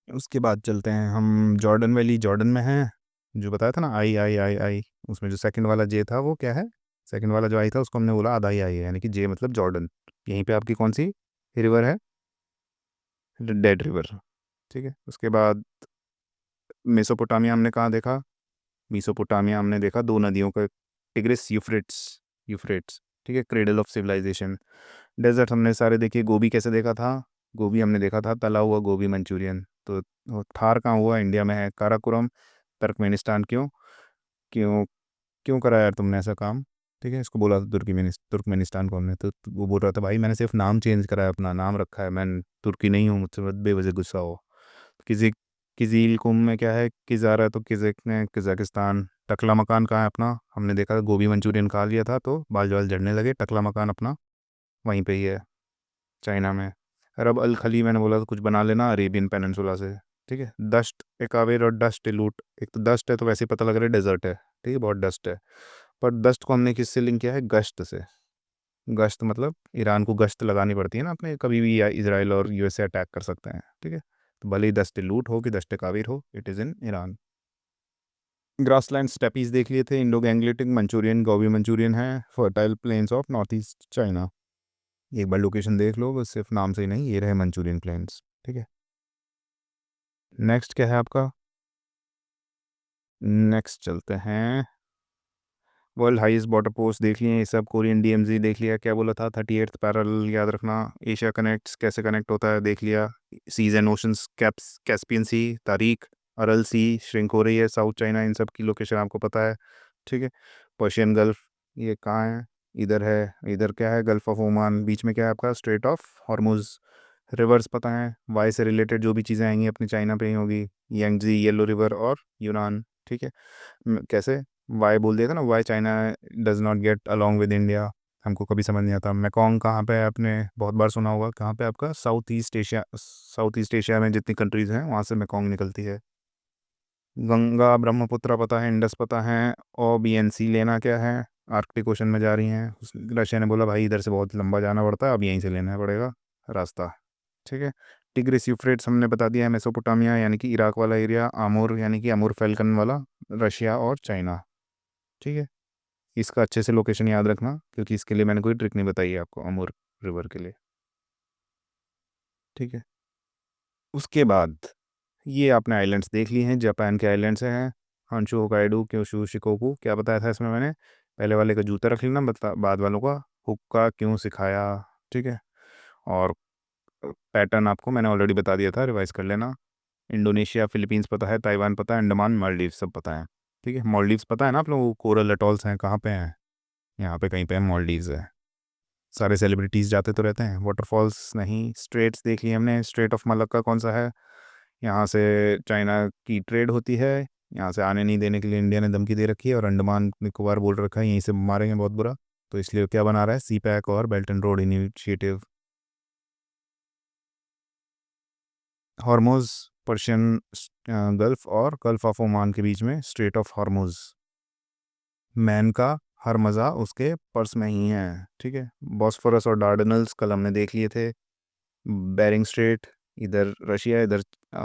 उसके बाद चलते हैं हम जॉर्डन वैली। जॉर्डन में है, जो बताया था ना, आई आई आई आई, उसमें जो सेकंड वाला जे था वो क्या है? सेकंड वाला जो आई था उसको हमने बोला आधा ही आई है, यानी कि जे मतलब जॉर्डन। यहीं पे आपकी कौन सी रिवर है? Dead river. ठीक है। उसके बाद मेसोपोटामिया हमने कहाँ देखा? मेसोपोटामिया हमने देखा दो नदियों का, टिग्रिस यूफ्रेट्स। यूफ्रेट्स, ठीक है, क्रेडल ऑफ सिविलाइजेशन। डेजर्ट हमने सारे देखे। गोभी कैसे देखा था? गोभी हमने देखा था तला हुआ गोभी मंचूरियन। तो वो थार कहाँ हुआ? इंडिया में है। काराकोरम तुर्कमेनिस्तान। क्यों? क्यों क्यों करा यार तुमने ऐसा काम? ठीक है, इसको बोला था तुर्कमेनिस्तान को हमने, तो वो बोल रहा था भाई मैंने सिर्फ नाम चेंज करा है, अपना नाम रखा है, मैं तुर्की नहीं हूँ, मुझसे मत बेवजह गुस्सा हो। किसी किजील कुम में क्या है? किजारा, तो किज़िक ने कजाकिस्तान। टकला मकान कहाँ है अपना? हमने देखा गोभी मंचूरियन खा लिया था तो बाल बाल झड़ने लगे। टकला मकान अपना वहीं पे ही है, चाइना में। अरब अल खली मैंने बोला था कुछ बना लेना अरेबियन पेनिनसुला से। ठीक है। दस्ट एकावेर और डस्ट इलूट। एक तो डस्ट है तो वैसे ही पता लग रहा है डेजर्ट है, ठीक है, बहुत डस्ट है। पर डस्ट को हमने किससे लिंक किया है? गश्त से। गश्त मतलब ईरान को गश्त लगानी पड़ती है ना अपने, कभी भी या इसराइल और यूएसए अटैक कर सकते हैं। ठीक है, तो भले ही दस्त लूट हो कि दस्त कावीर हो, it is in Iran. Grassland steppes देख लिए थे। Indo Gangetic Manchurian, Gobi Manchurian है। Fertile plains of North East China. एक बार लोकेशन देख लो, बस सिर्फ नाम से ही नहीं, ये रहे मंचूरियन प्लेन्स। ठीक है। नेक्स्ट क्या है आपका? नेक्स्ट चलते हैं, वर्ल्ड हाईएस्ट बॉर्डर पोस्ट देख लिए ये सब। कोरियन डीएमजी देख लिया। क्या बोला था? 38th पैरल याद रखना। एशिया कनेक्ट्स कैसे कनेक्ट होता है देख लिया। सीज एंड ओशंस, कैस्पियन सी, तारीख, अरल सी श्रिंक हो रही है, साउथ चाइना, इन सब की लोकेशन आपको पता है। ठीक है। पर्शियन गल्फ, ये कहाँ है? इधर है। इधर क्या है? Gulf of Oman. बीच में क्या है आपका? Straight of Hormuz. रिवर्स पता है, वाई से रिलेटेड जो भी चीज़ें आएंगी अपनी चाइना पे ही होगी। यंगजी, येलो रिवर और यूनान। ठीक है। कैसे वाई बोल दिया था ना, why China does not get along with India, हमको कभी समझ नहीं आता। मैकोंग कहाँ पे है? आपने बहुत बार सुना होगा। कहाँ पे आपका? साउथ ईस्ट एशिया में जितनी कंट्रीज़ हैं वहाँ से मैकोंग निकलती है। गंगा ब्रह्मपुत्र पता है, इंडस पता है। और बीएनसी लेना क्या है? आर्कटिक ओशन में जा रही हैं। रशिया ने बोला भाई इधर से बहुत लंबा जाना पड़ता है, अब यहीं से लेना पड़ेगा रास्ता। ठीक है। टिग्रिस यूफ्रेट्स हमने बता दिया है। मेसोपोटामिया यानी कि इराक वाला एरिया। आमूर यानी कि अमूर फैल्कन वाला, रशिया और चाइना। ठीक है। इसका अच्छे से लोकेशन याद रखना, क्योंकि इसके लिए मैंने कोई ट्रिक नहीं बताई है आपको अमूर रिवर के लिए। ठीक है। उसके बाद ये आपने आइलैंड्स देख लिए हैं, जापान के आइलैंड्स हैं। Honshu, Hokkaido, Kyushu, Shikoku. क्या बताया था इसमें मैंने? पहले वाले का जूता रख लेना, बाद वालों का हुक्का क्यों सिखाया। ठीक है। और पैटर्न आपको मैंने ऑलरेडी बता दिया था, रिवाइज कर लेना। इंडोनेशिया, फिलीपींस पता है, ताइवान पता है, अंडमान मालदीव सब पता है। ठीक है। मालदीव्स पता है ना आप लोगों को? कोरल अटॉल्स हैं, कहाँ पे हैं? यहाँ पे कहीं पे मालदीव्स है। सारे सेलिब्रिटीज़ जाते तो रहते हैं। वाटरफॉल्स नहीं। स्ट्रेट्स देख लिए हमने। स्ट्रेट ऑफ मलक्का कौन सा है? यहाँ से चाइना की ट्रेड होती है, यहाँ से आने नहीं देने के लिए इंडिया ने धमकी दे रखी है, और अंडमान निकोबार बोल रखा है यहीं से मारेंगे बहुत बुरा। तो इसलिए क्या बना रहा है? सी पैक और belt and road initiative. Hormoz, Persian gulf और गल्फ ऑफ ओमान के बीच में स्ट्रेट ऑफ हॉर्मोज। मैन का हर मज़ा उसके पर्स में ही है। ठीक है। बॉस्फोरस और डार्डनल्स कल हमने देख लिए थे। बेरिंग स्ट्रेट, इधर रशिया, इधर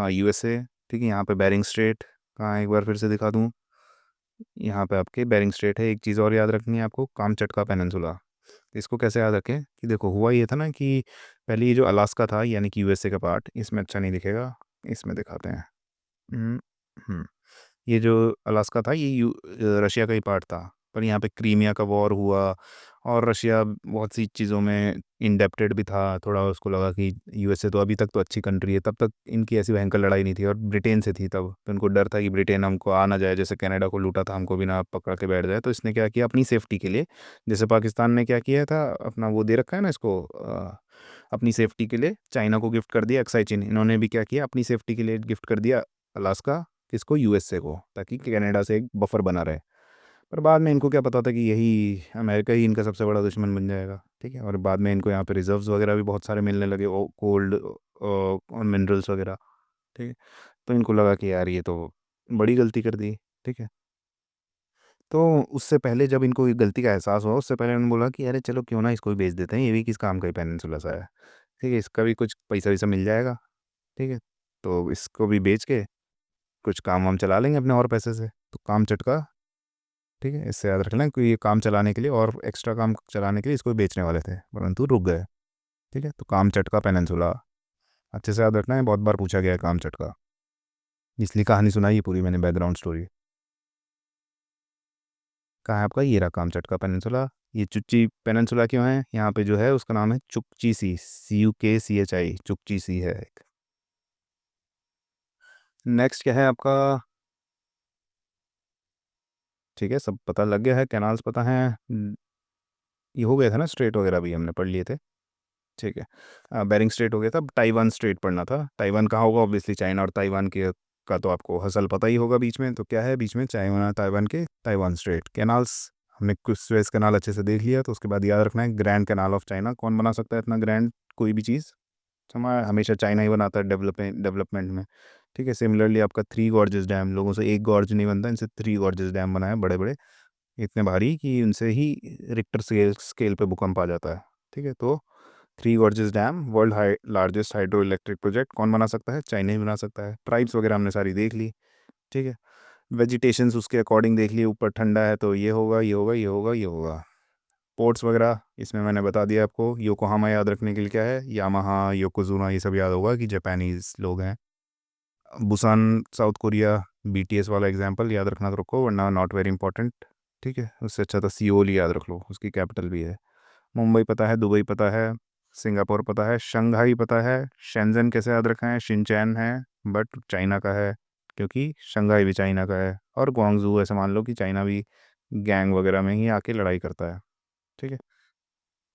यूएसए। ठीक है। यहाँ पे बेरिंग स्ट्रेट कहाँ है? एक बार फिर से दिखा दूँ। यहाँ पे आपके बेरिंग स्ट्रेट है। एक चीज़ और याद रखनी है आपको, कामचटका पेनिनसुला। इसको कैसे याद रखें? कि देखो हुआ ये था ना कि पहले ये जो अलास्का था यानी कि यूएसए का पार्ट, इसमें अच्छा नहीं दिखेगा, इसमें दिखाते हैं। हम्म, हम्म। ये जो अलास्का था ये रशिया का ही पार्ट था। पर यहाँ पे क्रीमिया का वॉर हुआ, और रशिया बहुत सी चीज़ों में इंडेप्टेड भी था थोड़ा। उसको लगा कि यूएसए तो अभी तक तो अच्छी कंट्री है, तब तक इनकी ऐसी भयंकर लड़ाई नहीं थी, और ब्रिटेन से थी तब, तो उनको डर था कि ब्रिटेन हमको आ ना जाए, जैसे कनाडा को लूटा था हमको भी ना पकड़ के बैठ जाए। तो इसने क्या किया अपनी सेफ्टी के लिए, जैसे पाकिस्तान ने क्या किया था अपना वो दे रखा है ना इसको, अपनी सेफ्टी के लिए चाइना को गिफ्ट कर दिया एक्साई चीन, इन्होंने भी क्या किया अपनी सेफ्टी के लिए गिफ्ट कर दिया अलास्का, किसको? यूएसए को, ताकि कनाडा से एक बफर बना रहे। पर बाद में इनको क्या पता था कि यही अमेरिका ही इनका सबसे बड़ा दुश्मन बन जाएगा। ठीक है। और बाद में इनको यहाँ पे रिजर्व्स वगैरह भी बहुत सारे मिलने लगे, कोल्ड और मिनरल्स वगैरह। ठीक है। तो इनको लगा कि यार ये तो बड़ी गलती कर दी। ठीक है। तो उससे पहले जब इनको ये गलती का एहसास हुआ, उससे पहले उन्होंने बोला कि अरे चलो क्यों ना इसको भी बेच देते हैं, ये भी किस काम का ही पेनिनसुला सा है। ठीक है, इसका भी कुछ पैसा वैसा मिल जाएगा। ठीक है, तो इसको भी बेच के कुछ काम वाम चला लेंगे अपने और पैसे से। तो काम चटका। ठीक है, इससे याद रखना कि ये काम चलाने के लिए और एक्स्ट्रा काम चलाने के लिए इसको बेचने वाले थे, परंतु रुक गए। ठीक है, तो काम चटका पेनिनसुला अच्छे से याद रखना है, बहुत बार पूछा गया है काम चटका, इसलिए कहानी सुनाई है पूरी मैंने, बैकग्राउंड स्टोरी। कहाँ है आपका, ये रहा काम चटका पेनिनसुला। ये चुच्ची पेनिनसुला क्यों है यहाँ पे, जो है उसका नाम है चुकची सी, CUKCHI, चुकची सी है एक। नेक्स्ट क्या है आपका। ठीक है, सब पता लग गया है, कैनाल्स पता है। ये हो गया था ना, स्ट्रेट वगैरह भी हमने पढ़ लिए थे। ठीक है, बेरिंग स्ट्रेट हो गया था, अब ताइवान स्ट्रेट पढ़ना था। ताइवान कहाँ होगा, ऑब्वियसली चाइना और ताइवान के का तो आपको हसल पता ही होगा। बीच में तो क्या है, बीच में चाइना और ताइवान के ताइवान स्ट्रेट। कैनाल्स हमने कुछ स्वेज कैनाल अच्छे से देख लिया, तो उसके बाद याद रखना है ग्रैंड कैनाल ऑफ चाइना। कौन बना सकता है इतना ग्रैंड कोई भी चीज़, हमारा हमेशा चाइना ही बनाता है डेवलपमेंट में। ठीक है, सिमिलरली आपका थ्री गॉर्जेस डैम, लोगों से एक गॉर्ज नहीं बनता, इनसे थ्री गॉर्जेस डैम बनाए बड़े बड़े, इतने भारी कि उनसे ही रिक्टर स्केल पे भूकंप आ जाता है। ठीक है, तो three gorges dam world largest hydro electric project कौन बना सकता है, चाइना ही बना सकता है। ट्राइब्स वगैरह हमने सारी देख ली। ठीक है, वेजिटेशंस उसके अकॉर्डिंग देख लिए, ऊपर ठंडा है तो ये होगा, ये होगा, ये होगा, ये होगा। पोर्ट्स वगैरह इसमें मैंने बता दिया आपको। योकोहामा याद रखने के लिए क्या है, यामाहा, योकोजुना, ये सब याद होगा कि जापानीज लोग हैं। बुसान साउथ कोरिया, BTS वाला एग्जाम्पल याद रखना तो रखो, वरना नॉट वेरी इंपॉर्टेंट। ठीक है, उससे अच्छा तो सियोल ही याद रख लो, उसकी कैपिटल भी है। मुंबई पता है, दुबई पता है, सिंगापुर पता है, शंघाई पता है। शेंजन कैसे याद रखा है, शिनचैन है, बट चाइना का है, क्योंकि शंघाई भी चाइना का है। और ग्वांगजू ऐसे मान लो कि चाइना भी गैंग वगैरह में ही आके लड़ाई करता है। ठीक है,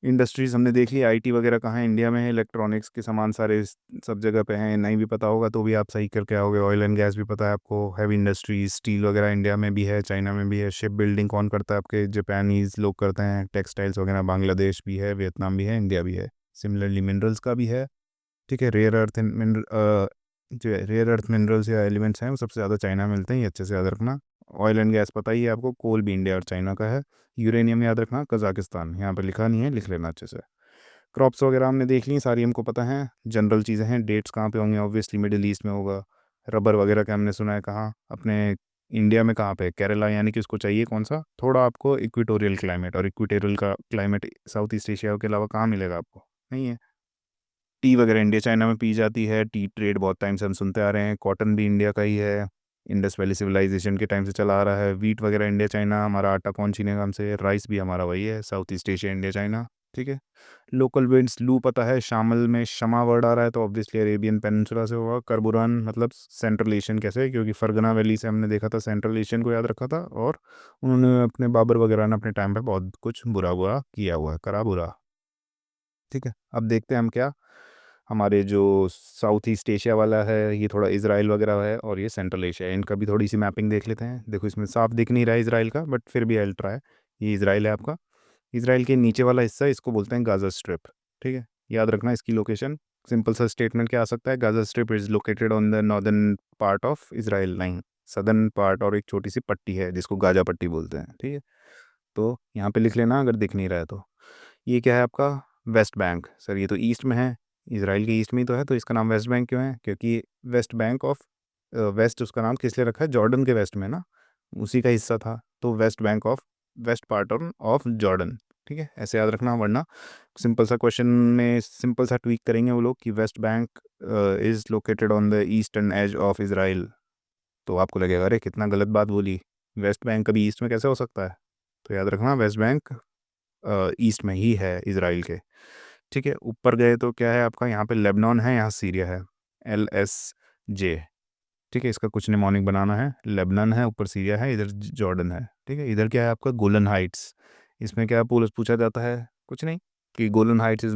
इंडस्ट्रीज हमने देख ली। IT वगैरह कहाँ है, इंडिया में है। इलेक्ट्रॉनिक्स के सामान सारे सब जगह पे हैं। नहीं भी पता होगा तो भी आप सही करके आओगे। ऑयल एंड गैस भी पता है आपको। हैवी इंडस्ट्रीज, स्टील वगैरह इंडिया में भी है, चाइना में भी है। शिप बिल्डिंग कौन करता है, आपके जापानीज लोग करते हैं। टेक्सटाइल्स वगैरह बांग्लादेश भी है, वियतनाम भी है, इंडिया भी है। सिमिलरली मिनरल्स का भी है। ठीक है, जो रेयर अर्थ मिनरल्स या एलिमेंट्स हैं वो सबसे ज़्यादा चाइना में मिलते हैं, ये अच्छे से याद रखना। ऑयल एंड गैस पता ही है आपको, कोल भी इंडिया और चाइना का है। यूरेनियम याद रखना, कजाकिस्तान, यहाँ पे लिखा नहीं है, लिख लेना अच्छे से। क्रॉप्स वगैरह हमने देख ली सारी, हमको पता है। जनरल चीज़ें हैं, डेट्स कहाँ पे होंगे, ऑब्वियसली मिडिल ईस्ट में होगा। रबर वगैरह का हमने सुना है कहाँ, अपने इंडिया में कहाँ पे, केरला, यानी कि उसको चाहिए कौन सा, थोड़ा आपको इक्वेटोरियल क्लाइमेट, और इक्वेटोरियल का क्लाइमेट साउथ ईस्ट एशिया के अलावा कहाँ मिलेगा आपको, नहीं है। टी वगैरह इंडिया चाइना में पी जाती है। टी ट्रेड बहुत टाइम से हम सुनते आ रहे हैं। कॉटन भी इंडिया का ही है, इंडस वैली सिविलाइजेशन के टाइम से चला आ रहा है। वीट वगैरह इंडिया चाइना, हमारा आटा कौन छीनेगा हमसे। राइस भी हमारा वही है, south east Asia, India China. ठीक है, लोकल विंड्स, लू पता है, शामल में शमा वर्ड आ रहा है तो ऑब्वियसली अरेबियन पेनिनसुला से होगा। करबुरान मतलब सेंट्रल एशियन, कैसे, क्योंकि फरगना वैली से हमने देखा था, सेंट्रल एशियन को याद रखा था। और उन्होंने अपने बाबर वगैरह ने अपने टाइम पे बहुत कुछ बुरा बुरा किया हुआ है, करा बुरा। ठीक है, अब देखते हैं हम क्या, हमारे जो साउथ ईस्ट एशिया वाला है, ये थोड़ा इसराइल वगैरह है, और ये सेंट्रल एशिया है, इनका भी थोड़ी सी मैपिंग देख लेते हैं। देखो इसमें साफ दिख नहीं रहा है इसराइल का, बट फिर भी आई ट्राई। ये इसराइल है आपका। इसराइल के नीचे वाला हिस्सा, इसको बोलते हैं गाजा स्ट्रिप। ठीक है, याद रखना इसकी लोकेशन। सिंपल सा स्टेटमेंट क्या आ सकता है, Gaza strip is located on the northern part of Israel line, southern part, और एक छोटी सी पट्टी है जिसको गाजा पट्टी बोलते हैं। ठीक है, तो यहाँ पे लिख लेना अगर दिख नहीं रहा है तो। ये क्या है आपका, वेस्ट बैंक। सर ये तो ईस्ट में है, इसराइल के ईस्ट में ही तो है, तो इसका नाम वेस्ट बैंक क्यों है, क्योंकि वेस्ट बैंक ऑफ, वेस्ट उसका नाम किस लिए रखा है, जॉर्डन के वेस्ट में ना, उसी का हिस्सा था, तो West Bank of, west part of Jordan. ठीक है, ऐसे याद रखना, वरना सिंपल सा क्वेश्चन में सिंपल सा ट्वीक करेंगे वो लोग कि West Bank is located on the eastern edge of Israel, तो आपको लगेगा अरे कितना गलत बात बोली, वेस्ट बैंक कभी ईस्ट में कैसे हो सकता है। तो याद रखना वेस्ट बैंक ईस्ट में ही है इसराइल के। ठीक है, ऊपर गए तो क्या है आपका, यहाँ पे लेबनान है, यहाँ सीरिया है, LSJ। ठीक है, इसका कुछ निमोनिक बनाना है, लेबनान है, ऊपर सीरिया है, इधर जॉर्डन है। ठीक है, इधर क्या है आपका, गोलन हाइट्स। इसमें क्या पुलिस पूछा जाता है, कुछ नहीं, कि Golan Heights is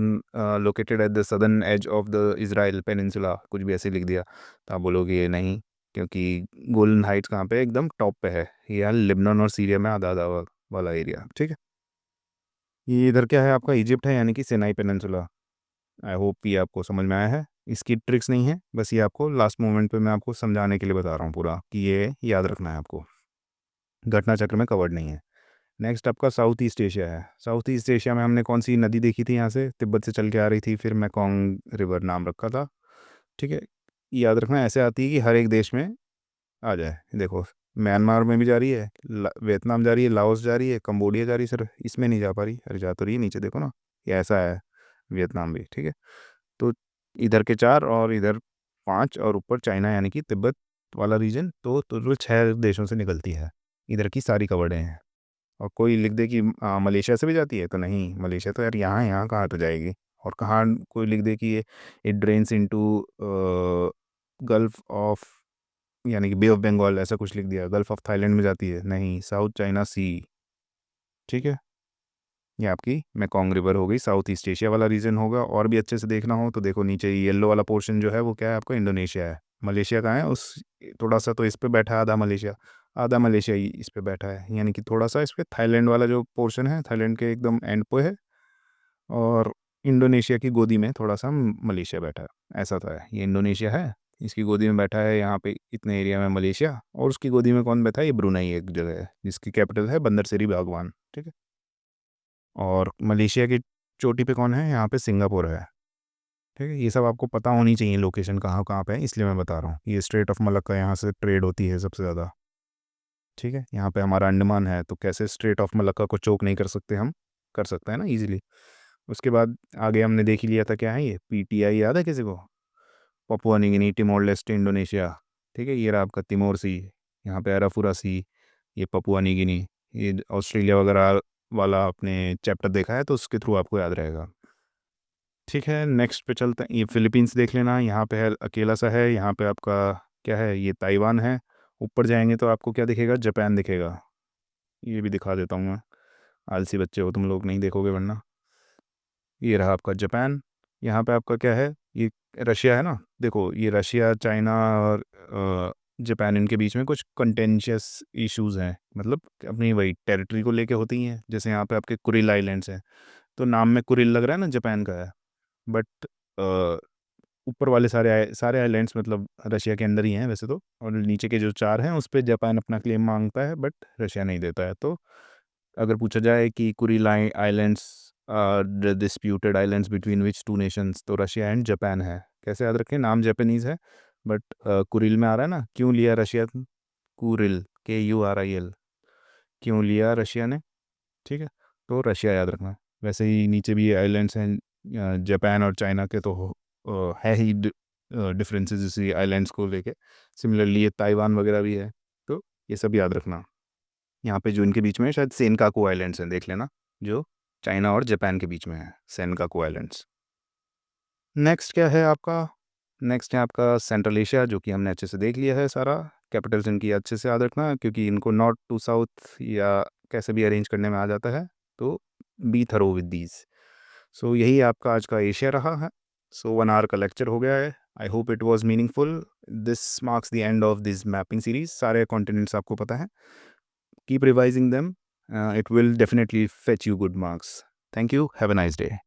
located at the southern edge of the Israel peninsula, कुछ भी ऐसे लिख दिया तो आप बोलोगे ये नहीं, क्योंकि गोलन हाइट्स कहाँ पे, एकदम टॉप पे है, ये यार लेबनान और सीरिया में आधा आधा वाला एरिया। ठीक है, ये इधर क्या है आपका, इजिप्ट है, यानी कि सिनाई पेनिनसुला। आई होप ये आपको समझ में आया है। इसकी ट्रिक्स नहीं है, बस ये आपको लास्ट मोमेंट पे मैं आपको समझाने के लिए बता रहा हूँ पूरा, कि ये याद रखना है आपको, घटना चक्र में कवर्ड नहीं है। नेक्स्ट आपका साउथ ईस्ट एशिया है। साउथ ईस्ट एशिया में हमने कौन सी नदी देखी थी, यहाँ से तिब्बत से चल के आ रही थी, फिर मैकोंग रिवर नाम रखा था। ठीक है, याद रखना ऐसे आती है कि हर एक देश में आ जाए। देखो म्यांमार में भी जा रही है, वियतनाम जा रही है, लाओस जा रही है, कंबोडिया जा रही है, सर इसमें नहीं जा पा रही, अरे जा तो रही है, नीचे देखो ना, ये ऐसा है वियतनाम भी। ठीक है, तो इधर के 4 और इधर 5 और ऊपर चाइना यानी कि तिब्बत वाला रीजन, तो टोटल 6 देशों से निकलती है। इधर की सारी कवर्ड हैं। और कोई लिख दे कि मलेशिया से भी जाती है, तो नहीं, मलेशिया तो यार यहाँ कहाँ तो जाएगी। और कहाँ कोई लिख दे कि ये it drains into gulf of, यानी कि बे ऑफ बंगाल, ऐसा कुछ लिख दिया, गल्फ ऑफ थाईलैंड में जाती है, नहीं, साउथ चाइना सी। ठीक है, ये आपकी मैकोंग रिवर हो गई, साउथ ईस्ट एशिया वाला रीजन होगा। और भी अच्छे से देखना हो तो देखो नीचे येलो वाला पोर्शन जो है वो क्या है आपका, इंडोनेशिया है। मलेशिया कहाँ है उस, थोड़ा सा तो इस पे बैठा है, आधा मलेशिया, आधा मलेशिया ही इस पे बैठा है, यानी कि थोड़ा सा इस पे थाईलैंड वाला जो पोर्शन है, थाईलैंड के एकदम एंड पे है, और इंडोनेशिया की गोदी में थोड़ा सा मलेशिया बैठा है। ऐसा था, ये इंडोनेशिया है, इसकी गोदी में बैठा है यहाँ पे इतने एरिया में मलेशिया, और उसकी गोदी में कौन बैठा है, ये ब्रुनई एक जगह है जिसकी कैपिटल है बंदर सिरी बागवान। ठीक है, और मलेशिया की चोटी पे कौन है, यहाँ पे सिंगापुर है। ठीक है, ये सब आपको पता होनी चाहिए लोकेशन कहाँ कहाँ पे है, इसलिए मैं बता रहा हूँ। ये स्ट्रेट ऑफ मलक्का यहाँ से ट्रेड होती है सबसे ज़्यादा। ठीक है, यहाँ पे हमारा अंडमान है, तो कैसे स्ट्रेट ऑफ मलक्का को चोक नहीं कर सकते हम, कर सकते हैं ना इजीली। उसके बाद आगे हमने देख ही लिया था, क्या है ये पीटीआई, याद है किसी को, Papua New Guinea, टिमोर Leste Indonesia. ठीक है, ये रहा आपका तिमोर सी, यहाँ पे अराफुरा सी, ये पपुआ न्यू गिनी। ये ऑस्ट्रेलिया वगैरह वाला आपने चैप्टर देखा है तो उसके थ्रू आपको याद रहेगा। ठीक है, नेक्स्ट पे चलते हैं, ये फिलीपींस देख लेना, यहाँ पे है अकेला सा है, यहाँ पे आपका क्या है, ये ताइवान है। ऊपर जाएंगे तो आपको क्या दिखेगा, जापान दिखेगा। ये भी दिखा देता हूँ मैं, आलसी बच्चे हो तुम लोग, नहीं देखोगे वरना। ये रहा आपका जापान। यहाँ पे आपका क्या है, ये रशिया है ना। देखो ये रशिया, चाइना और जापान, इनके बीच में कुछ कंटेंशियस इश्यूज हैं, मतलब अपनी वही टेरिटरी को लेके होती हैं। जैसे यहाँ पे आपके कुरिल आइलैंड्स हैं, तो नाम में कुरिल लग रहा है ना, जापान का है, बट ऊपर वाले सारे आइलैंड्स मतलब रशिया के अंदर ही हैं वैसे तो, और नीचे के जो 4 हैं उस पर जापान अपना क्लेम मांगता है, बट रशिया नहीं देता है। तो अगर पूछा जाए कि Kuril islands the disputed islands between which 2 Nations, तो रशिया एंड जापान है। कैसे याद रखें, नाम जापानीज है, बट कुरिल में आ रहा है ना, क्यों लिया रशिया, कुरिल, KURIL, क्यों लिया रशिया ने। ठीक है, तो रशिया याद रखना। वैसे ही नीचे भी आइलैंड्स हैं, जापान और चाइना के तो है ही डिफरेंसेस इसी आइलैंड्स को लेके। सिमिलरली ये ताइवान वगैरह भी है, तो ये सब याद रखना। यहाँ पे जो इनके बीच में है, शायद सेनकाकू आइलैंड्स हैं, देख लेना, जो चाइना और जापान के बीच में है, सेनकाकू आइलैंड्स। नेक्स्ट क्या है आपका, नेक्स्ट है आपका सेंट्रल एशिया, जो कि हमने अच्छे से देख लिया है सारा। कैपिटल्स इनकी अच्छे से याद रखना, क्योंकि इनको नॉर्थ टू साउथ या कैसे भी अरेंज करने में आ जाता है, तो बी थरो विद दीज। सो यही आपका आज का एशिया रहा है। सो 1 आवर का लेक्चर हो गया है। I hope it was meaningful. This marks the end of this mapping series. सारे कॉन्टिनेंट्स आपको पता है, keep revising them, it will definitely fetch you good marks. Thank you, have a nice day.